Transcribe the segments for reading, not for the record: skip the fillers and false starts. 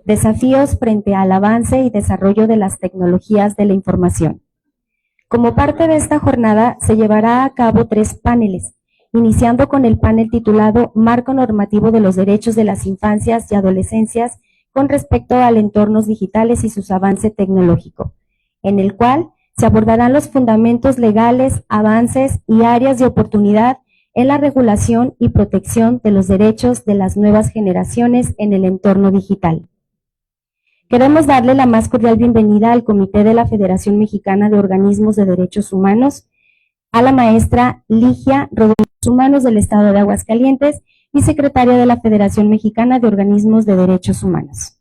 Desafíos frente al avance y desarrollo de las tecnologías de la información. Como parte de esta jornada se llevará a cabo 3 paneles, iniciando con el panel titulado Marco normativo de los derechos de las infancias y adolescencias con respecto a entornos digitales y su avance tecnológico, en el cual se abordarán los fundamentos legales, avances y áreas de oportunidad en la regulación y protección de los derechos de las nuevas generaciones en el entorno digital. Queremos darle la más cordial bienvenida al Comité de la Federación Mexicana de Organismos de Derechos Humanos, a la maestra Ligia Rodríguez Humanos del Estado de Aguascalientes y secretaria de la Federación Mexicana de Organismos de Derechos Humanos.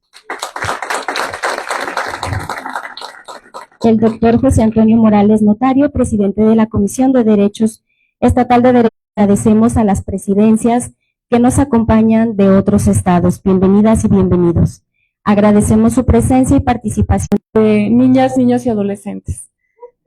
El doctor José Antonio Morales Notario, presidente de la Comisión de Derechos Estatal de Derechos. Agradecemos a las presidencias que nos acompañan de otros estados. Bienvenidas y bienvenidos. Agradecemos su presencia y participación. Niñas, niños y adolescentes.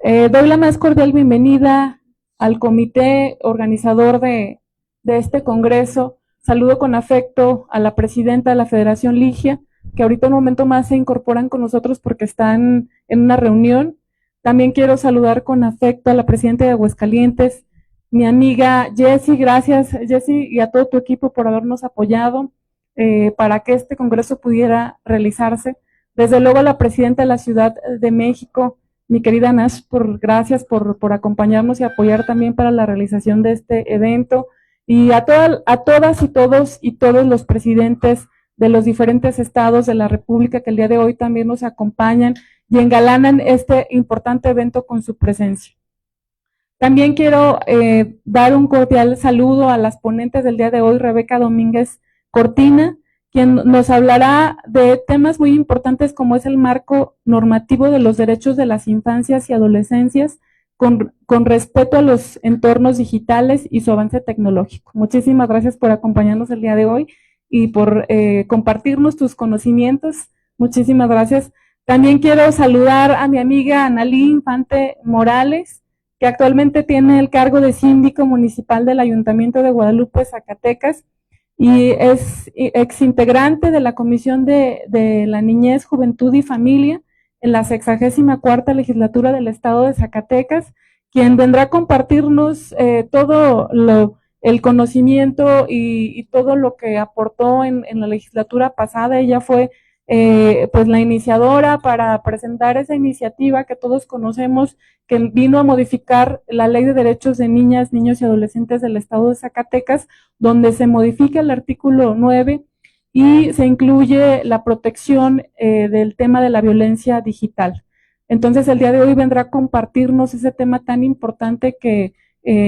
Doy la más cordial bienvenida al comité organizador de este congreso. Saludo con afecto a la presidenta de la Federación, Ligia, que ahorita un momento más se incorporan con nosotros porque están en una reunión. También quiero saludar con afecto a la presidenta de Aguascalientes, mi amiga Jessie. Gracias, Jessie, y a todo tu equipo por habernos apoyado para que este congreso pudiera realizarse. Desde luego a la presidenta de la Ciudad de México, mi querida Nash, gracias por acompañarnos y apoyar también para la realización de este evento, y a todas y todos los presidentes de los diferentes estados de la República que el día de hoy también nos acompañan y engalanan este importante evento con su presencia. También quiero dar un cordial saludo a las ponentes del día de hoy, Rebeca Domínguez Cortina, quien nos hablará de temas muy importantes como es el marco normativo de los derechos de las infancias y adolescencias con respeto a los entornos digitales y su avance tecnológico. Muchísimas gracias por acompañarnos el día de hoy y por compartirnos tus conocimientos. Muchísimas gracias. También quiero saludar a mi amiga Analí Infante Morales, que actualmente tiene el cargo de síndico municipal del Ayuntamiento de Guadalupe, Zacatecas, y es exintegrante de la Comisión de la Niñez, Juventud y Familia en la 64ª legislatura del Estado de Zacatecas, quien vendrá a compartirnos todo el conocimiento y todo lo que aportó en la legislatura pasada. Ella fue pues la iniciadora para presentar esa iniciativa que todos conocemos, que vino a modificar la Ley de Derechos de Niñas, Niños y Adolescentes del Estado de Zacatecas, donde se modifica el artículo 9 y se incluye la protección del tema de la violencia digital. Entonces el día de hoy vendrá a compartirnos ese tema tan importante que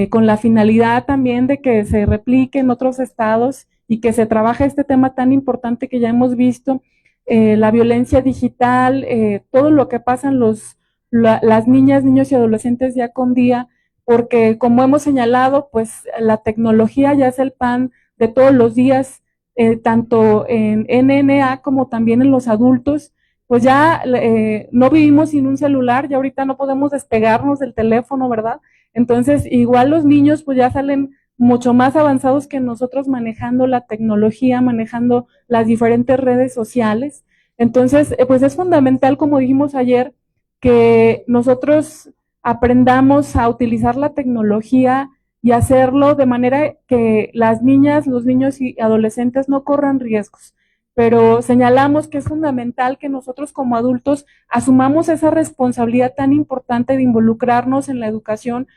con la finalidad también de que se replique en otros estados y que se trabaje este tema tan importante que ya hemos visto, la violencia digital, todo lo que pasan las niñas, niños y adolescentes día con día, porque como hemos señalado, pues la tecnología ya es el pan de todos los días, tanto en NNA como también en los adultos. Pues ya no vivimos sin un celular, ya ahorita no podemos despegarnos del teléfono, ¿verdad? Entonces igual los niños pues ya salen mucho más avanzados que nosotros manejando la tecnología, manejando las diferentes redes sociales. Entonces, pues es fundamental, como dijimos ayer, que nosotros aprendamos a utilizar la tecnología y hacerlo de manera que las niñas, los niños y adolescentes no corran riesgos. Pero señalamos que es fundamental que nosotros como adultos asumamos esa responsabilidad tan importante de involucrarnos en la educación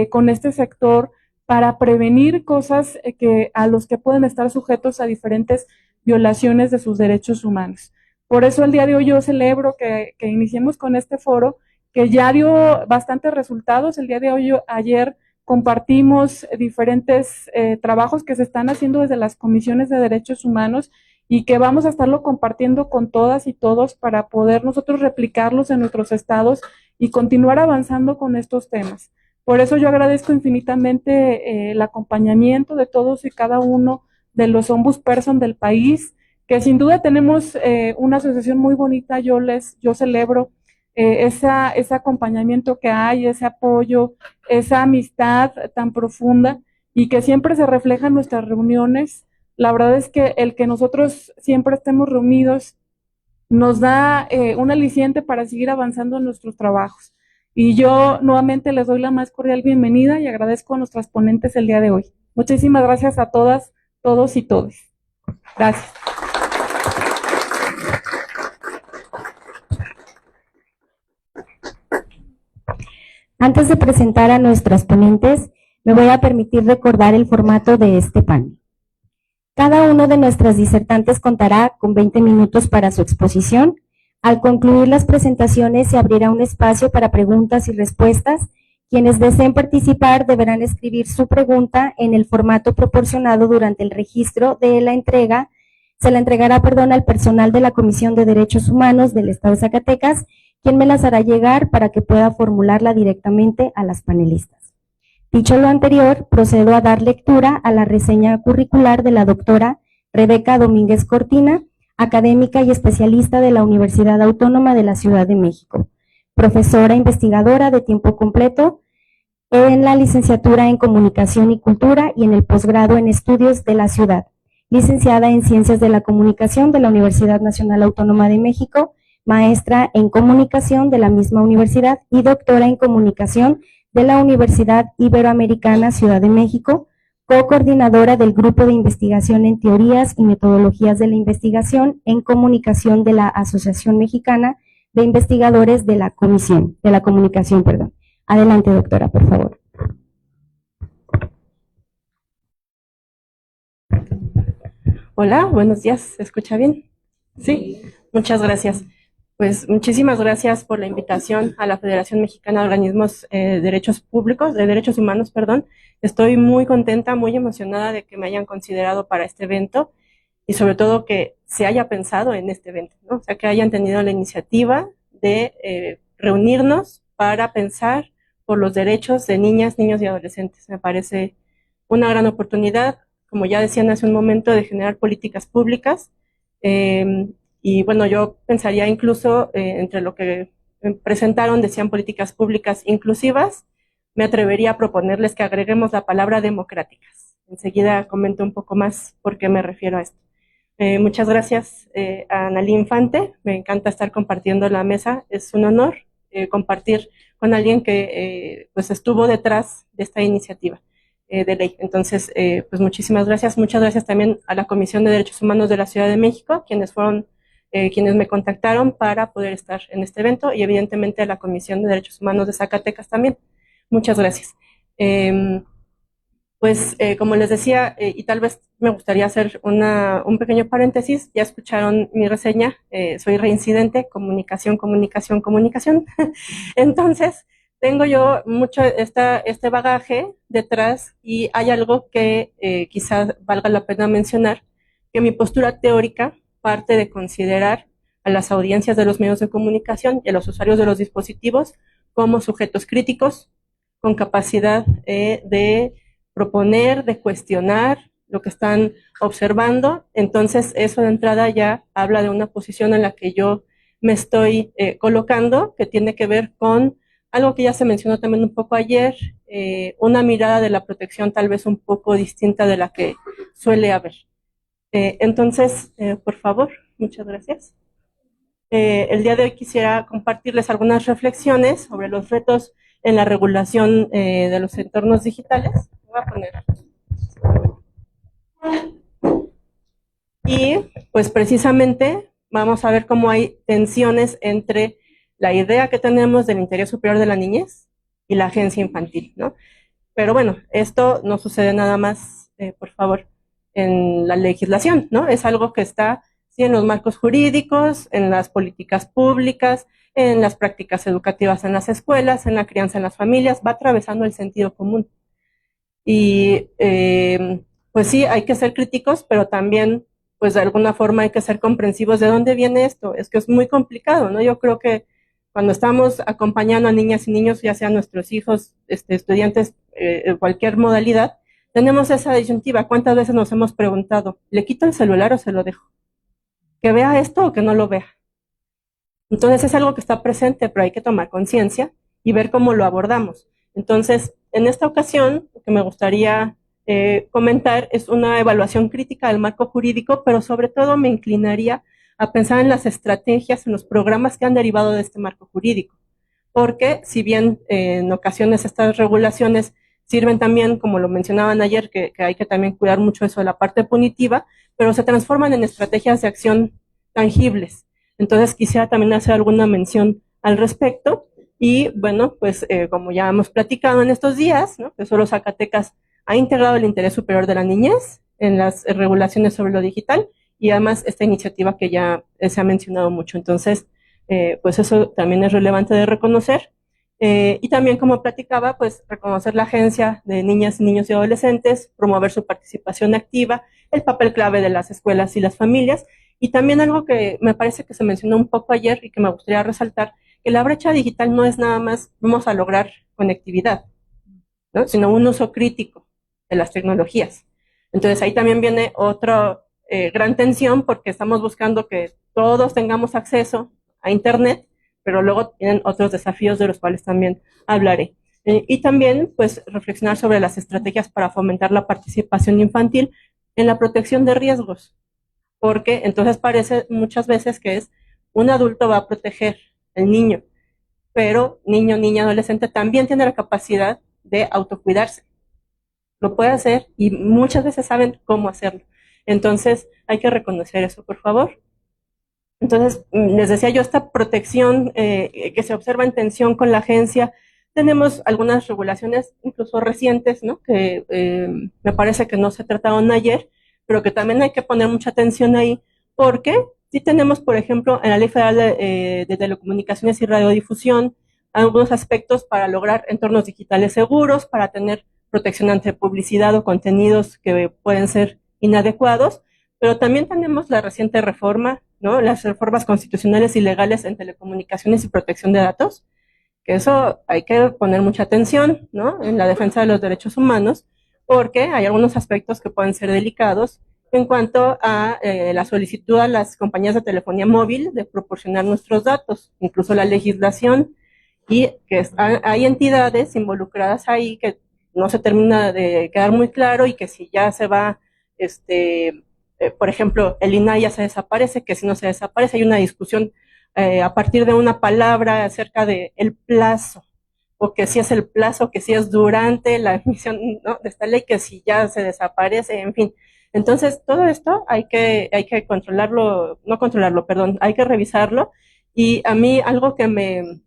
con este sector, para prevenir cosas a los que pueden estar sujetos a diferentes violaciones de sus derechos humanos. Por eso el día de hoy yo celebro que iniciemos con este foro, que ya dio bastantes resultados. El día de hoy, ayer compartimos diferentes trabajos que se están haciendo desde las comisiones de derechos humanos y que vamos a estarlo compartiendo con todas y todos para poder nosotros replicarlos en nuestros estados y continuar avanzando con estos temas. Por eso yo agradezco infinitamente el acompañamiento de todos y cada uno de los ombudsperson del país, que sin duda tenemos una asociación muy bonita. Yo celebro ese acompañamiento que hay, ese apoyo, esa amistad tan profunda y que siempre se refleja en nuestras reuniones, La verdad es que el que nosotros siempre estemos reunidos nos da un aliciente para seguir avanzando en nuestros trabajos. Y yo nuevamente les doy la más cordial bienvenida y agradezco a nuestras ponentes el día de hoy. Muchísimas gracias a todas, todos y todes. Gracias. Antes de presentar a nuestras ponentes, me voy a permitir recordar el formato de este panel. Cada uno de nuestras disertantes contará con 20 minutos para su exposición. Al concluir las presentaciones, se abrirá un espacio para preguntas y respuestas. Quienes deseen participar deberán escribir su pregunta en el formato proporcionado durante el registro de la entrega. Se la entregará, al personal de la Comisión de Derechos Humanos del Estado de Zacatecas, quien me las hará llegar para que pueda formularla directamente a las panelistas. Dicho lo anterior, procedo a dar lectura a la reseña curricular de la doctora Rebeca Domínguez Cortina, académica y especialista de la Universidad Autónoma de la Ciudad de México, profesora investigadora de tiempo completo en la licenciatura en Comunicación y Cultura y en el posgrado en Estudios de la Ciudad, licenciada en Ciencias de la Comunicación de la Universidad Nacional Autónoma de México, maestra en Comunicación de la misma universidad y doctora en Comunicación de la Universidad Iberoamericana Ciudad de México, co-coordinadora del Grupo de Investigación en Teorías y Metodologías de la Investigación en Comunicación de la Asociación Mexicana de Investigadores de la Comunicación. Adelante, doctora, por favor. Hola, buenos días. ¿Se escucha bien? Sí, muchas gracias. Pues muchísimas gracias por la invitación a la Federación Mexicana de Organismos de Derechos Humanos, perdón. Estoy muy contenta, muy emocionada de que me hayan considerado para este evento y sobre todo que se haya pensado en este evento, ¿no? O sea, que hayan tenido la iniciativa de reunirnos para pensar por los derechos de niñas, niños y adolescentes. Me parece una gran oportunidad, como ya decían hace un momento, de generar políticas públicas. Y bueno, yo pensaría incluso entre lo que presentaron, decían políticas públicas inclusivas, me atrevería a proponerles que agreguemos la palabra democráticas. Enseguida comento un poco más por qué me refiero a esto. Muchas gracias a Analí Infante, me encanta estar compartiendo la mesa, es un honor compartir con alguien que pues estuvo detrás de esta iniciativa de ley. Entonces, pues muchísimas gracias. Muchas gracias también a la Comisión de Derechos Humanos de la Ciudad de México, quienes fueron quienes me contactaron para poder estar en este evento, y evidentemente a la Comisión de Derechos Humanos de Zacatecas también. Muchas gracias. Como les decía, y tal vez me gustaría hacer un pequeño paréntesis, ya escucharon mi reseña, soy reincidente, comunicación. Entonces, tengo yo mucho este bagaje detrás, y hay algo que quizás valga la pena mencionar, que mi postura teórica parte de considerar a las audiencias de los medios de comunicación y a los usuarios de los dispositivos como sujetos críticos, con capacidad de proponer, de cuestionar lo que están observando. Entonces, eso de entrada ya habla de una posición en la que yo me estoy colocando, que tiene que ver con algo que ya se mencionó también un poco ayer, una mirada de la protección tal vez un poco distinta de la que suele haber. Entonces, por favor, muchas gracias. El día de hoy quisiera compartirles algunas reflexiones sobre los retos en la regulación de los entornos digitales. Voy a poner. Y pues precisamente vamos a ver cómo hay tensiones entre la idea que tenemos del interés superior de la niñez y la agencia infantil, ¿no? Pero bueno, esto no sucede nada más, por favor, en la legislación, ¿no? Es algo que está sí en los marcos jurídicos, en las políticas públicas, en las prácticas educativas en las escuelas, en la crianza en las familias, va atravesando el sentido común. Y pues sí, hay que ser críticos, pero también, pues de alguna forma hay que ser comprensivos de dónde viene esto. Es que es muy complicado, ¿no? Yo creo que cuando estamos acompañando a niñas y niños, ya sean nuestros hijos, estudiantes, cualquier modalidad, tenemos esa disyuntiva. ¿Cuántas veces nos hemos preguntado, ¿le quito el celular o se lo dejo? ¿Que vea esto o que no lo vea? Entonces es algo que está presente, pero hay que tomar conciencia y ver cómo lo abordamos. Entonces, en esta ocasión, lo que me gustaría comentar es una evaluación crítica del marco jurídico, pero sobre todo me inclinaría a pensar en las estrategias, en los programas que han derivado de este marco jurídico. Porque si bien en ocasiones estas regulaciones sirven también, como lo mencionaban ayer, que hay que también cuidar mucho eso de la parte punitiva, pero se transforman en estrategias de acción tangibles. Entonces quisiera también hacer alguna mención al respecto. Y bueno, pues como ya hemos platicado en estos días, ¿no? Que solo Zacatecas ha integrado el interés superior de la niñez en las regulaciones sobre lo digital y además esta iniciativa que ya se ha mencionado mucho. Entonces, pues eso también es relevante de reconocer. Y también, como platicaba, pues reconocer la agencia de niñas, niños y adolescentes, promover su participación activa, el papel clave de las escuelas y las familias, y también algo que me parece que se mencionó un poco ayer y que me gustaría resaltar, que la brecha digital no es nada más vamos a lograr conectividad, ¿no? Sino un uso crítico de las tecnologías. Entonces ahí también viene otra gran tensión porque estamos buscando que todos tengamos acceso a Internet, pero luego tienen otros desafíos de los cuales también hablaré. Y también, pues, reflexionar sobre las estrategias para fomentar la participación infantil en la protección de riesgos, porque entonces parece muchas veces que es un adulto va a proteger al niño, pero niño, niña, adolescente también tiene la capacidad de autocuidarse. Lo puede hacer y muchas veces saben cómo hacerlo. Entonces, hay que reconocer eso, por favor. Entonces, les decía yo, esta protección que se observa en tensión con la agencia, tenemos algunas regulaciones, incluso recientes, ¿no? Que me parece que no se trataron ayer, pero que también hay que poner mucha atención ahí, porque sí tenemos, por ejemplo, en la Ley Federal de Telecomunicaciones y Radiodifusión, algunos aspectos para lograr entornos digitales seguros, para tener protección ante publicidad o contenidos que pueden ser inadecuados, pero también tenemos la reciente reforma, ¿no? Las reformas constitucionales y legales en telecomunicaciones y protección de datos, que eso hay que poner mucha atención, ¿no? En la defensa de los derechos humanos, porque hay algunos aspectos que pueden ser delicados en cuanto a la solicitud a las compañías de telefonía móvil de proporcionar nuestros datos, incluso la legislación, y que hay entidades involucradas ahí que no se termina de quedar muy claro y que si ya se va, por ejemplo, el INAI ya se desaparece, que si no se desaparece, hay una discusión a partir de una palabra acerca de el plazo, o que si es el plazo, que si es durante la emisión, ¿no? De esta ley, que si ya se desaparece, en fin. Entonces, todo esto hay que controlarlo, no controlarlo, perdón, hay que revisarlo. Y a mí algo que me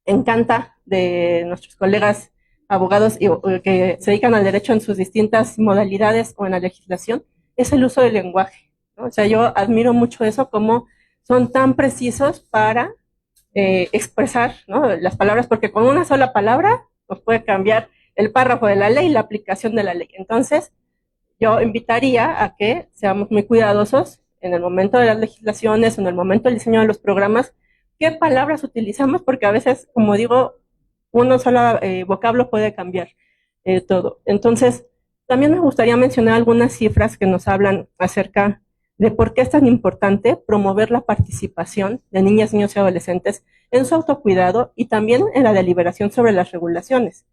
encanta de nuestros colegas abogados que se dedican al derecho en sus distintas modalidades o en la legislación, es el uso del lenguaje, ¿no? O sea, yo admiro mucho eso, como son tan precisos para expresar, ¿no? Las palabras, porque con una sola palabra nos puede cambiar el párrafo de la ley y la aplicación de la ley. Entonces, yo invitaría a que seamos muy cuidadosos en el momento de las legislaciones, en el momento del diseño de los programas, qué palabras utilizamos, porque a veces, como digo, uno solo vocablo puede cambiar todo. Entonces, también me gustaría mencionar algunas cifras que nos hablan acerca de por qué es tan importante promover la participación de niñas, niños y adolescentes en su autocuidado y también en la deliberación sobre las regulaciones.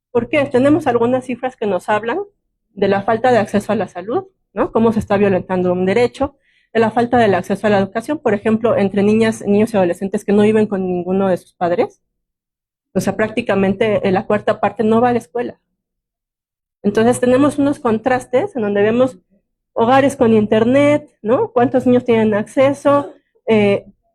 Porque tenemos algunas cifras que nos hablan de la falta de acceso a la salud, ¿no? Cómo se está violentando un derecho, de la falta del acceso a la educación, por ejemplo, entre niñas, niños y adolescentes que no viven con ninguno de sus padres. O sea, prácticamente la cuarta parte no va a la escuela. Entonces tenemos unos contrastes en donde vemos hogares con internet, ¿no? ¿Cuántos niños tienen acceso?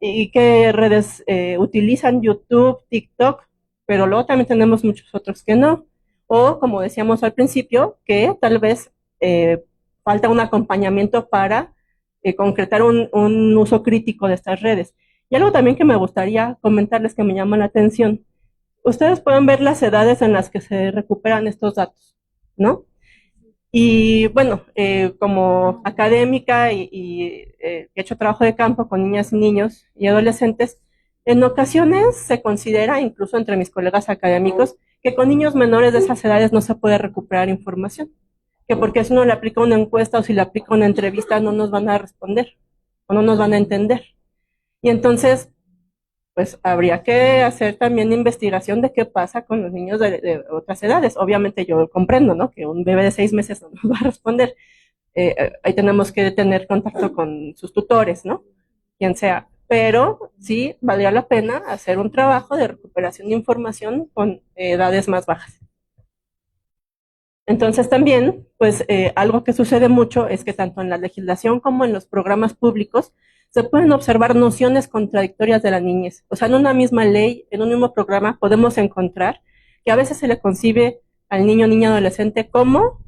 Y qué redes utilizan, YouTube, TikTok, pero luego también tenemos muchos otros que no. O, como decíamos al principio, que tal vez falta un acompañamiento para concretar un uso crítico de estas redes. Y algo también que me gustaría comentarles que me llama la atención. Ustedes pueden ver las edades en las que se recuperan estos datos, ¿no? Y bueno, como académica y he hecho trabajo de campo con niñas y niños y adolescentes, en ocasiones se considera, incluso entre mis colegas académicos, que con niños menores de esas edades no se puede recuperar información, que porque si uno le aplica una encuesta o si le aplica una entrevista no nos van a responder o no nos van a entender. Y entonces, pues habría que hacer también investigación de qué pasa con los niños de otras edades. Obviamente yo comprendo, ¿no? Que un bebé de 6 meses no nos va a responder. Ahí tenemos que tener contacto con sus tutores, ¿no? Quien sea. Pero sí valdría la pena hacer un trabajo de recuperación de información con edades más bajas. Entonces también, pues algo que sucede mucho es que tanto en la legislación como en los programas públicos se pueden observar nociones contradictorias de la niñez. O sea, en una misma ley, en un mismo programa, podemos encontrar que a veces se le concibe al niño, niña, adolescente como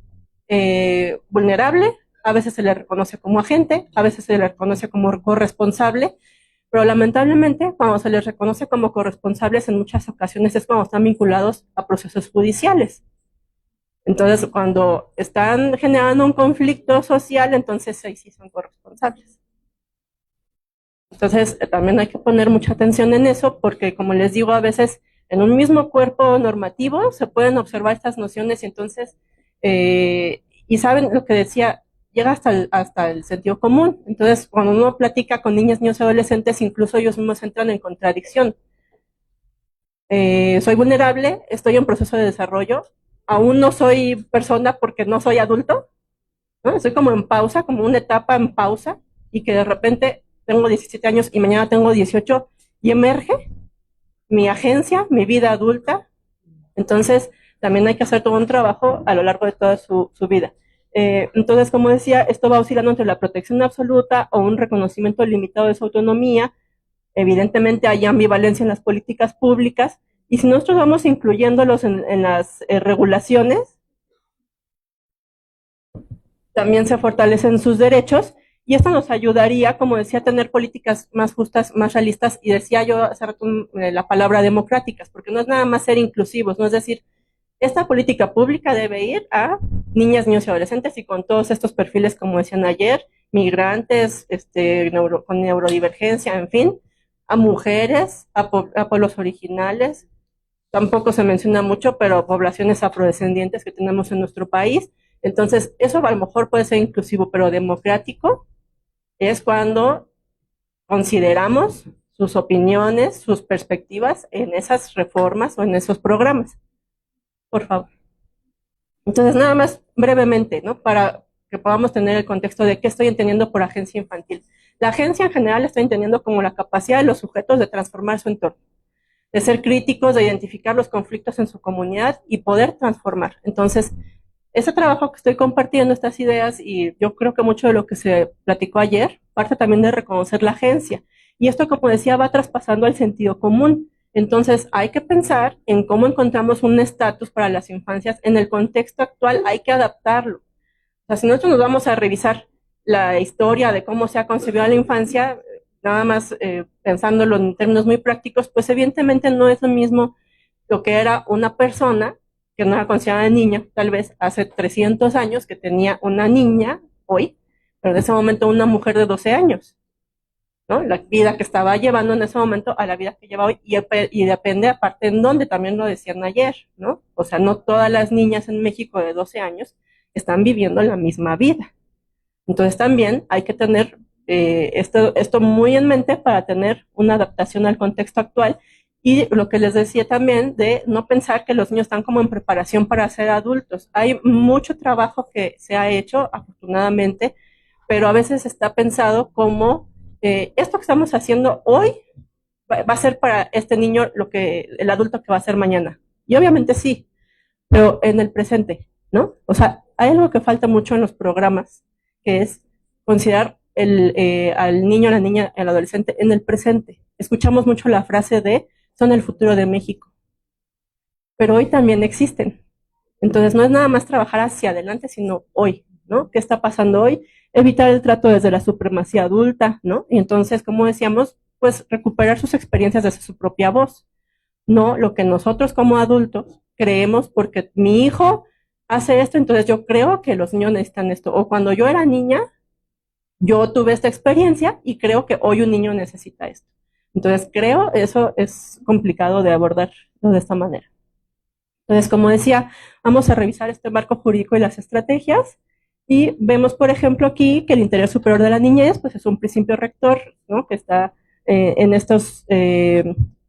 vulnerable, a veces se le reconoce como agente, a veces se le reconoce como corresponsable, pero lamentablemente cuando se les reconoce como corresponsables en muchas ocasiones es cuando están vinculados a procesos judiciales. Entonces, cuando están generando un conflicto social, entonces ahí sí son corresponsables. Entonces, también hay que poner mucha atención en eso, porque como les digo, a veces en un mismo cuerpo normativo se pueden observar estas nociones y entonces, y saben lo que decía, llega hasta el sentido común. Entonces, cuando uno platica con niñas, niños y adolescentes, incluso ellos mismos entran en contradicción. Soy vulnerable, estoy en proceso de desarrollo, aún no soy persona porque no soy adulto, ¿no? Estoy como en pausa, como una etapa en pausa, y que de repente tengo 17 años y mañana tengo 18 y emerge mi agencia, mi vida adulta. Entonces, también hay que hacer todo un trabajo a lo largo de toda su vida. Entonces, como decía, esto va oscilando entre la protección absoluta o un reconocimiento limitado de su autonomía. Evidentemente hay ambivalencia en las políticas públicas, y si nosotros vamos incluyéndolos en las regulaciones, también se fortalecen sus derechos, y esto nos ayudaría, como decía, a tener políticas más justas, más realistas, y decía yo hace rato la palabra democráticas, porque no es nada más ser inclusivos, no es decir, esta política pública debe ir a niñas, niños y adolescentes, y con todos estos perfiles, como decían ayer, migrantes, con neurodivergencia, en fin, a mujeres, a pueblos originales. Tampoco se menciona mucho, pero poblaciones afrodescendientes que tenemos en nuestro país. Entonces, eso a lo mejor puede ser inclusivo, pero democrático es cuando consideramos sus opiniones, sus perspectivas en esas reformas o en esos programas. Por favor. Entonces, nada más brevemente, ¿no? Para que podamos tener el contexto de qué estoy entendiendo por agencia infantil. La agencia en general estoy entendiendo como la capacidad de los sujetos de transformar su entorno, de ser críticos, de identificar los conflictos en su comunidad y poder transformar. Entonces, ese trabajo que estoy compartiendo, estas ideas, y yo creo que mucho de lo que se platicó ayer, parte también de reconocer la agencia. Y esto, como decía, va traspasando al sentido común. Entonces, hay que pensar en cómo encontramos un estatus para las infancias. En el contexto actual hay que adaptarlo. O sea, si nosotros nos vamos a revisar la historia de cómo se ha concebido la infancia, nada más pensándolo en términos muy prácticos, pues evidentemente no es lo mismo lo que era una persona que no era considerada niña, tal vez hace 300 años, que tenía una niña hoy, pero en ese momento una mujer de 12 años, ¿no? La vida que estaba llevando en ese momento a la vida que lleva hoy, y depende aparte en dónde, también lo decían ayer, ¿no? O sea, no todas las niñas en México de 12 años están viviendo la misma vida. Entonces también hay que tener esto muy en mente para tener una adaptación al contexto actual, y lo que les decía también de no pensar que los niños están como en preparación para ser adultos. Hay mucho trabajo que se ha hecho, afortunadamente, pero a veces está pensado como esto que estamos haciendo hoy va a ser para este niño el adulto que va a ser mañana. Y obviamente sí, pero en el presente, ¿no? O sea, hay algo que falta mucho en los programas, que es considerar al niño, a la niña, al adolescente en el presente. Escuchamos mucho la frase de son el futuro de México, pero hoy también existen. Entonces no es nada más trabajar hacia adelante, sino hoy, ¿no? ¿Qué está pasando hoy? Evitar el trato desde la supremacía adulta, ¿no? Y entonces, como decíamos, pues recuperar sus experiencias desde su propia voz, no lo que nosotros como adultos creemos porque mi hijo hace esto, entonces yo creo que los niños necesitan esto. O cuando yo era niña, yo tuve esta experiencia y creo que hoy un niño necesita esto. Entonces creo eso es complicado de abordarlo de esta manera. Entonces, como decía, vamos a revisar este marco jurídico y las estrategias, y vemos, por ejemplo, aquí que el interés superior de la niñez pues es un principio rector, ¿no? Que está en estos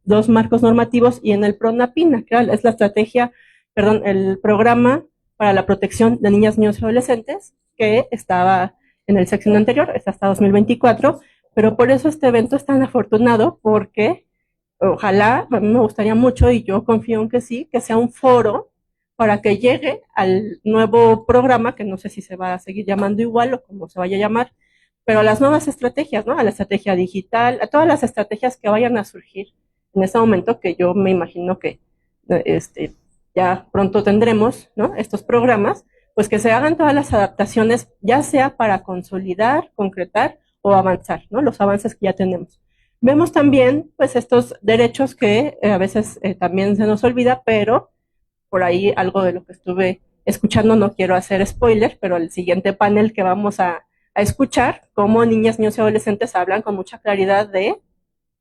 dos marcos normativos y en el PRONAPINA, que es la estrategia, perdón, el programa para la protección de niñas, niños y adolescentes, que estaba en el sexenio anterior, está hasta 2024, pero por eso este evento es tan afortunado, porque ojalá, a mí me gustaría mucho y yo confío en que sí, que sea un foro para que llegue al nuevo programa, que no sé si se va a seguir llamando igual o como se vaya a llamar, pero a las nuevas estrategias, ¿no? A la estrategia digital, a todas las estrategias que vayan a surgir en este momento, que yo me imagino que ya pronto tendremos, ¿no? Estos programas, pues que se hagan todas las adaptaciones, ya sea para consolidar, concretar o avanzar, ¿no? Los avances que ya tenemos. Vemos también, pues, estos derechos que a veces también se nos olvida, pero por ahí algo de lo que estuve escuchando, no quiero hacer spoiler, pero el siguiente panel que vamos a escuchar, cómo niñas, niños y adolescentes hablan con mucha claridad de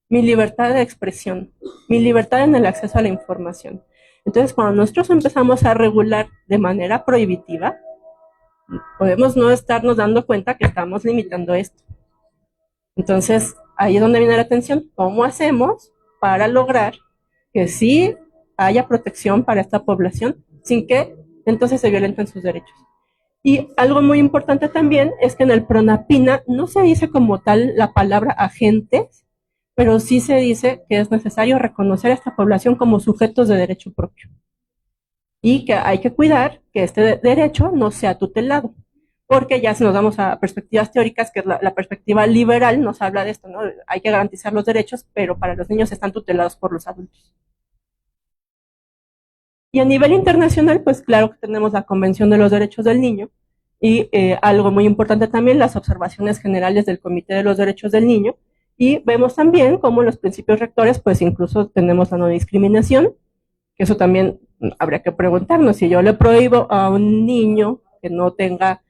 mi libertad de expresión, mi libertad en el acceso a la información. Entonces, cuando nosotros empezamos a regular de manera prohibitiva, podemos no estarnos dando cuenta que estamos limitando esto. Entonces, ahí es donde viene la atención. ¿Cómo hacemos para lograr que sí haya protección para esta población sin que entonces se violenten sus derechos? Y algo muy importante también es que en el PRONAPINA no se dice como tal la palabra agentes, pero sí se dice que es necesario reconocer a esta población como sujetos de derecho propio. Y que hay que cuidar que este derecho no sea tutelado. Porque ya si nos vamos a perspectivas teóricas, que es la perspectiva liberal, nos habla de esto, ¿no? Hay que garantizar los derechos, pero para los niños están tutelados por los adultos. Y a nivel internacional, pues claro que tenemos la Convención de los Derechos del Niño y algo muy importante también, las observaciones generales del Comité de los Derechos del Niño, y vemos también cómo los principios rectores, pues incluso tenemos la no discriminación, que eso también habría que preguntarnos, si yo le prohíbo a un niño que no tenga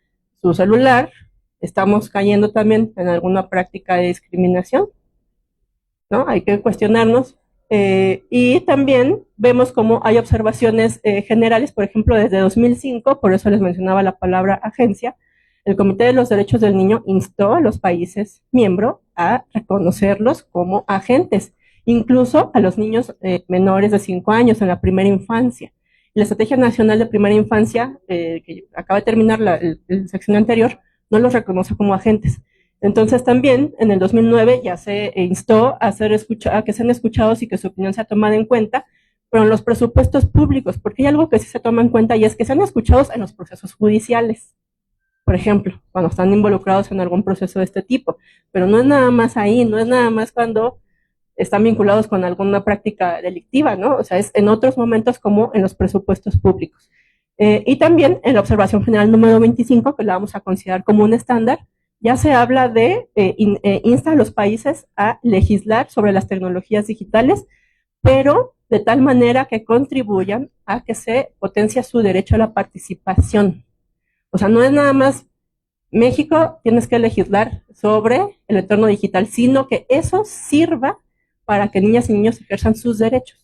su celular, ¿estamos cayendo también en alguna práctica de discriminación? ¿No? Hay que cuestionarnos. Y también vemos cómo hay observaciones generales, por ejemplo, desde 2005, por eso les mencionaba la palabra agencia, el Comité de los Derechos del Niño instó a los países miembros a reconocerlos como agentes, incluso a los niños menores de 5 años en la primera infancia. La Estrategia Nacional de Primera Infancia, que acaba de terminar el sexenio anterior, no los reconoce como agentes. Entonces también en el 2009 ya se instó a que sean escuchados y que su opinión sea tomada en cuenta, pero en los presupuestos públicos, porque hay algo que sí se toma en cuenta y es que sean escuchados en los procesos judiciales, por ejemplo, cuando están involucrados en algún proceso de este tipo, pero no es nada más ahí, no es nada más cuando están vinculados con alguna práctica delictiva, ¿no? O sea, es en otros momentos como en los presupuestos públicos. Y también en la observación general número 25, que la vamos a considerar como un estándar, ya se habla de insta a los países a legislar sobre las tecnologías digitales, pero de tal manera que contribuyan a que se potencie su derecho a la participación. O sea, no es nada más México, tienes que legislar sobre el entorno digital, sino que eso sirva para que niñas y niños ejerzan sus derechos.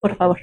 Por favor.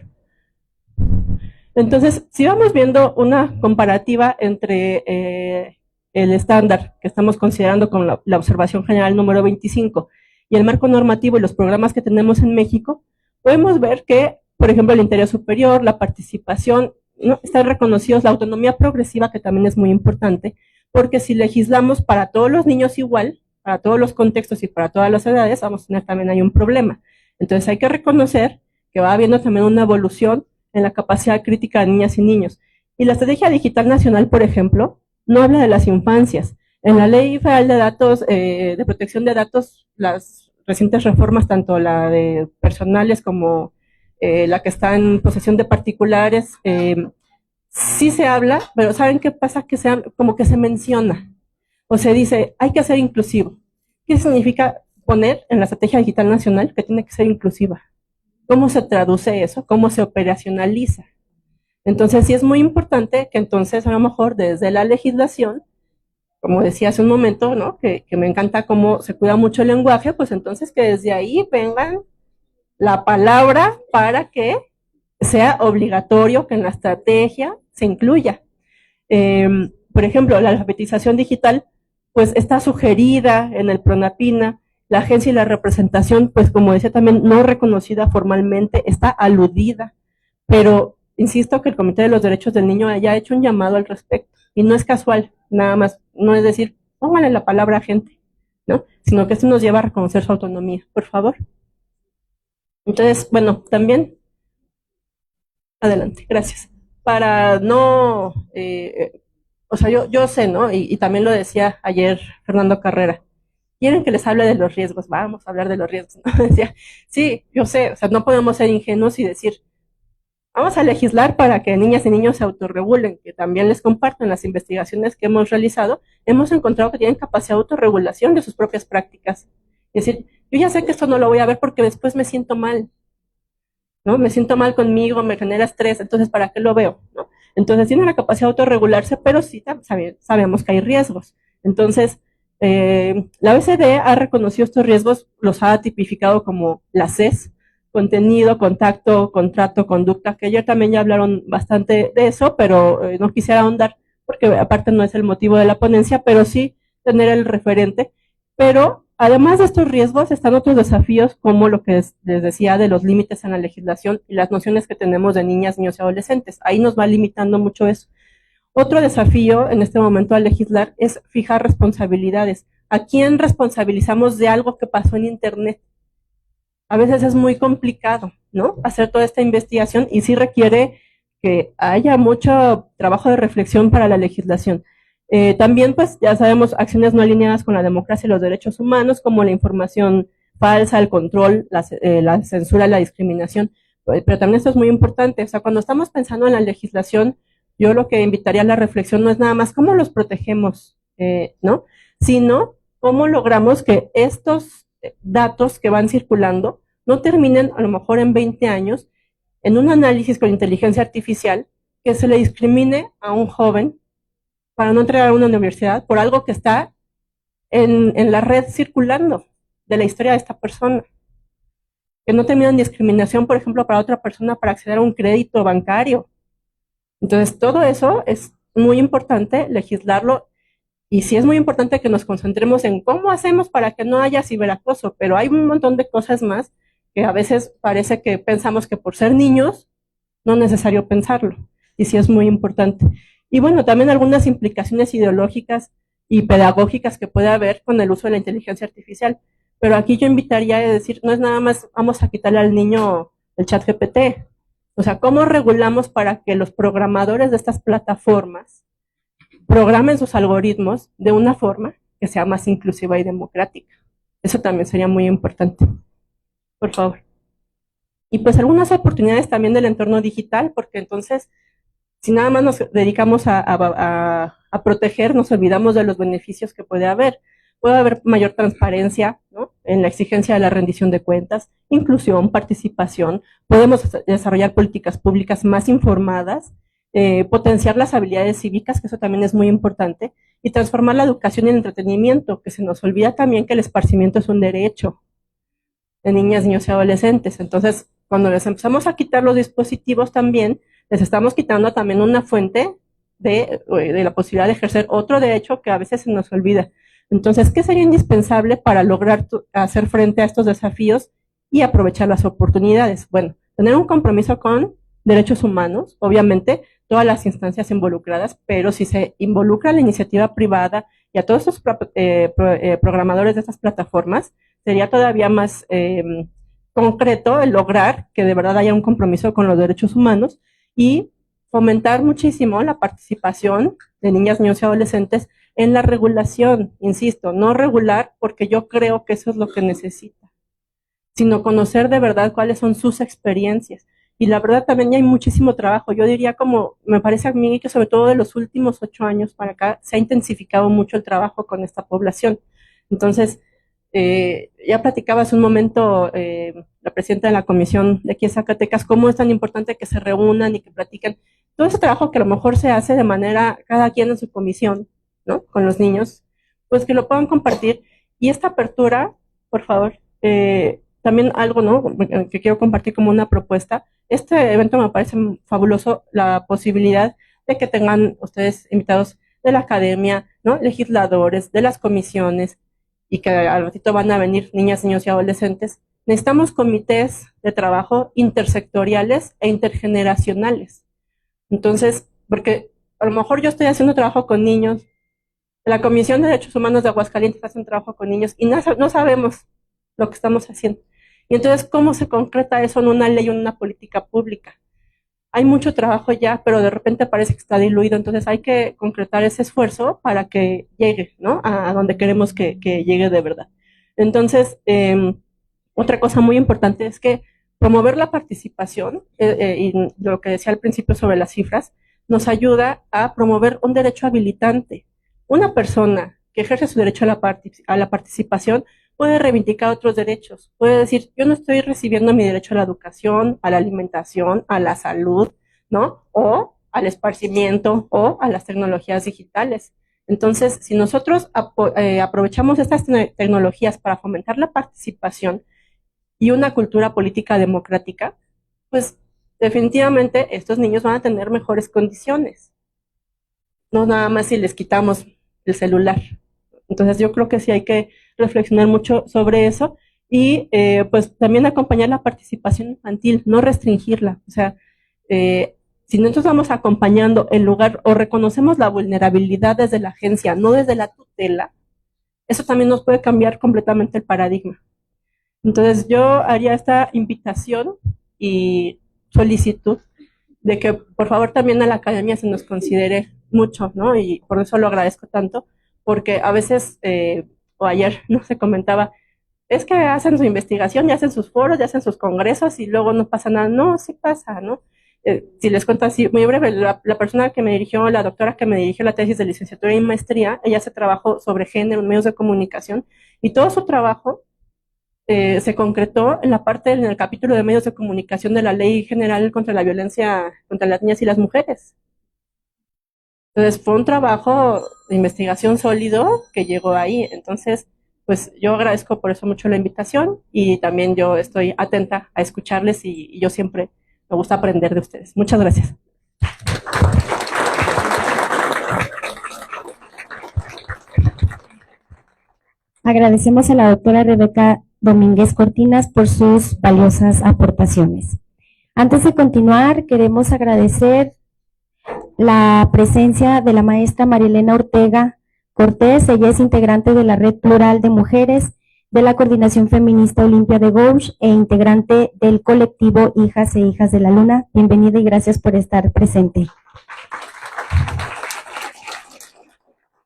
Entonces, si vamos viendo una comparativa entre el estándar que estamos considerando con la observación general número 25 y el marco normativo y los programas que tenemos en México, podemos ver que, por ejemplo, el interés superior, la participación, ¿no? Están reconocidos, la autonomía progresiva, que también es muy importante, porque si legislamos para todos los niños igual, para todos los contextos y para todas las edades, vamos a tener también ahí un problema. Entonces hay que reconocer que va habiendo también una evolución en la capacidad crítica de niñas y niños. Y la Estrategia Digital Nacional, por ejemplo, no habla de las infancias. En la Ley Federal de Datos, de Protección de Datos, las recientes reformas, tanto la de personales como la que está en posesión de particulares, sí se habla, pero ¿saben qué pasa? Que como que se menciona, o se dice, hay que ser inclusivo. ¿Qué significa poner en la Estrategia Digital Nacional que tiene que ser inclusiva? ¿Cómo se traduce eso? ¿Cómo se operacionaliza? Entonces sí es muy importante que entonces a lo mejor desde la legislación, como decía hace un momento, ¿no? Que me encanta cómo se cuida mucho el lenguaje, pues entonces que desde ahí vengan la palabra para que sea obligatorio que en la estrategia se incluya. Por ejemplo, la alfabetización digital, pues está sugerida en el PRONAPINA, La agencia y la representación, pues como decía también, no reconocida formalmente, está aludida, pero insisto que el Comité de los Derechos del Niño haya hecho un llamado al respecto, y no es casual, nada más, no es decir, pónganle la palabra agente, ¿no? Sino que esto nos lleva a reconocer su autonomía, por favor. Entonces, bueno, también, adelante, gracias. Para no, o sea, yo sé, ¿no? Y también lo decía ayer Fernando Carrera, quieren que les hable de los riesgos, vamos a hablar de los riesgos, ¿no? Decía, sí, yo sé, o sea, no podemos ser ingenuos y decir, vamos a legislar para que niñas y niños se autorregulen, que también les comparto en las investigaciones que hemos realizado, hemos encontrado que tienen capacidad de autorregulación de sus propias prácticas. Es decir, yo ya sé que esto no lo voy a ver porque después me siento mal, ¿no? Me siento mal conmigo, me genera estrés, entonces ¿para qué lo veo? ¿No? Entonces tienen la capacidad de autorregularse, pero sí sabemos que hay riesgos. Entonces, la OECD ha reconocido estos riesgos, los ha tipificado como las CES, contenido, contacto, contrato, conducta, que ayer también ya hablaron bastante de eso, pero no quisiera ahondar porque aparte no es el motivo de la ponencia, pero sí tener el referente. Pero además de estos riesgos están otros desafíos como lo que les decía de los límites en la legislación y las nociones que tenemos de niñas, niños y adolescentes. Ahí nos va limitando mucho eso. Otro desafío en este momento al legislar es fijar responsabilidades. ¿A quién responsabilizamos de algo que pasó en Internet? A veces es muy complicado, ¿no? Hacer toda esta investigación y sí requiere que haya mucho trabajo de reflexión para la legislación. También, pues, ya sabemos, acciones no alineadas con la democracia y los derechos humanos, como la información falsa, el control, la censura, la discriminación. Pero también esto es muy importante. O sea, cuando estamos pensando en la legislación, yo lo que invitaría a la reflexión no es nada más cómo los protegemos, ¿no? Sino cómo logramos que estos datos que van circulando no terminen a lo mejor en 20 años en un análisis con inteligencia artificial que se le discrimine a un joven para no entrar a una universidad por algo que está en la red circulando de la historia de esta persona. Que no termina en discriminación, por ejemplo, para otra persona para acceder a un crédito bancario. Entonces, todo eso es muy importante legislarlo y sí es muy importante que nos concentremos en cómo hacemos para que no haya ciberacoso, pero hay un montón de cosas más que a veces parece que pensamos que por ser niños no es necesario pensarlo y sí es muy importante. Y bueno, también algunas implicaciones ideológicas y pedagógicas que puede haber con el uso de la inteligencia artificial. Pero aquí yo invitaría a decir, no es nada más vamos a quitarle al niño el chat GPT. O sea, ¿cómo regulamos para que los programadores de estas plataformas programen sus algoritmos de una forma que sea más inclusiva y democrática? Eso también sería muy importante. Por favor. Y pues algunas oportunidades también del entorno digital, porque entonces, si nada más nos dedicamos a proteger, nos olvidamos de los beneficios que puede haber. Puede haber mayor transparencia, ¿no? En la exigencia de la rendición de cuentas, inclusión, participación. Podemos desarrollar políticas públicas más informadas, potenciar las habilidades cívicas, que eso también es muy importante, y transformar la educación en entretenimiento, que se nos olvida también que el esparcimiento es un derecho de niñas, niños y adolescentes. Entonces, cuando les empezamos a quitar los dispositivos también, les estamos quitando también una fuente de la posibilidad de ejercer otro derecho que a veces se nos olvida. Entonces, ¿qué sería indispensable para lograr hacer frente a estos desafíos y aprovechar las oportunidades? Bueno, tener un compromiso con derechos humanos, obviamente, todas las instancias involucradas, pero si se involucra a la iniciativa privada y a todos estos programadores de estas plataformas, sería todavía más concreto el lograr que de verdad haya un compromiso con los derechos humanos y fomentar muchísimo la participación de niñas, niños y adolescentes en la regulación, insisto, no regular porque yo creo que eso es lo que necesita, sino conocer de verdad cuáles son sus experiencias. Y la verdad también ya hay muchísimo trabajo. Yo diría como, me parece a mí que sobre todo de los últimos 8 años para acá se ha intensificado mucho el trabajo con esta población. Entonces, ya platicaba hace un momento la presidenta de la comisión de aquí en Zacatecas, cómo es tan importante que se reúnan y que platiquen. Todo ese trabajo que a lo mejor se hace de manera, cada quien en su comisión, ¿no? Con los niños, pues que lo puedan compartir. Y esta apertura, por favor, también algo, ¿no? Que quiero compartir como una propuesta. Este evento me parece fabuloso, la posibilidad de que tengan ustedes invitados de la academia, ¿no? Legisladores, de las comisiones, y que al ratito van a venir niñas, niños y adolescentes, necesitamos comités de trabajo intersectoriales e intergeneracionales. Entonces, porque a lo mejor yo estoy haciendo trabajo con niños, la Comisión de Derechos Humanos de Aguascalientes hace un trabajo con niños y no sabemos lo que estamos haciendo. Y entonces, ¿cómo se concreta eso en una ley o en una política pública? Hay mucho trabajo ya, pero de repente parece que está diluido, entonces hay que concretar ese esfuerzo para que llegue, ¿no? A donde queremos que llegue de verdad. Entonces, otra cosa muy importante es que promover la participación, y lo que decía al principio sobre las cifras, nos ayuda a promover un derecho habilitante. Una persona que ejerce su derecho a la participación puede reivindicar otros derechos. Puede decir, yo no estoy recibiendo mi derecho a la educación, a la alimentación, a la salud, ¿no? O al esparcimiento o a las tecnologías digitales. Entonces, si nosotros aprovechamos estas tecnologías para fomentar la participación y una cultura política democrática, pues definitivamente estos niños van a tener mejores condiciones. No nada más si les quitamos el celular. Entonces yo creo que sí hay que reflexionar mucho sobre eso y pues también acompañar la participación infantil, no restringirla. O sea, si nosotros vamos acompañando en lugar o reconocemos la vulnerabilidad desde la agencia, no desde la tutela, eso también nos puede cambiar completamente el paradigma. Entonces yo haría esta invitación y solicitud de que por favor también a la academia se nos considere mucho, ¿no? Y por eso lo agradezco tanto, porque a veces, o ayer, no se comentaba, es que hacen su investigación y hacen sus foros y hacen sus congresos y luego no pasa nada. No, sí pasa, ¿no? Si les cuento así, muy breve, la persona que me dirigió, la doctora que me dirigió la tesis de licenciatura y maestría, ella se trabajó sobre género en medios de comunicación y todo su trabajo se concretó en la parte, en el capítulo de medios de comunicación de la Ley General contra la Violencia contra las Niñas y las Mujeres. Entonces fue un trabajo de investigación sólido que llegó ahí. Entonces, pues yo agradezco por eso mucho la invitación y también yo estoy atenta a escucharles y yo siempre me gusta aprender de ustedes. Muchas gracias. Agradecemos a la doctora Rebeca Domínguez Cortinas por sus valiosas aportaciones. Antes de continuar, queremos agradecer la presencia de la maestra Marilena Ortega Cortés. Ella es integrante de la Red Plural de Mujeres de la Coordinación Feminista Olimpia de Gouche e integrante del colectivo Hijas e Hijas de la Luna. Bienvenida y gracias por estar presente.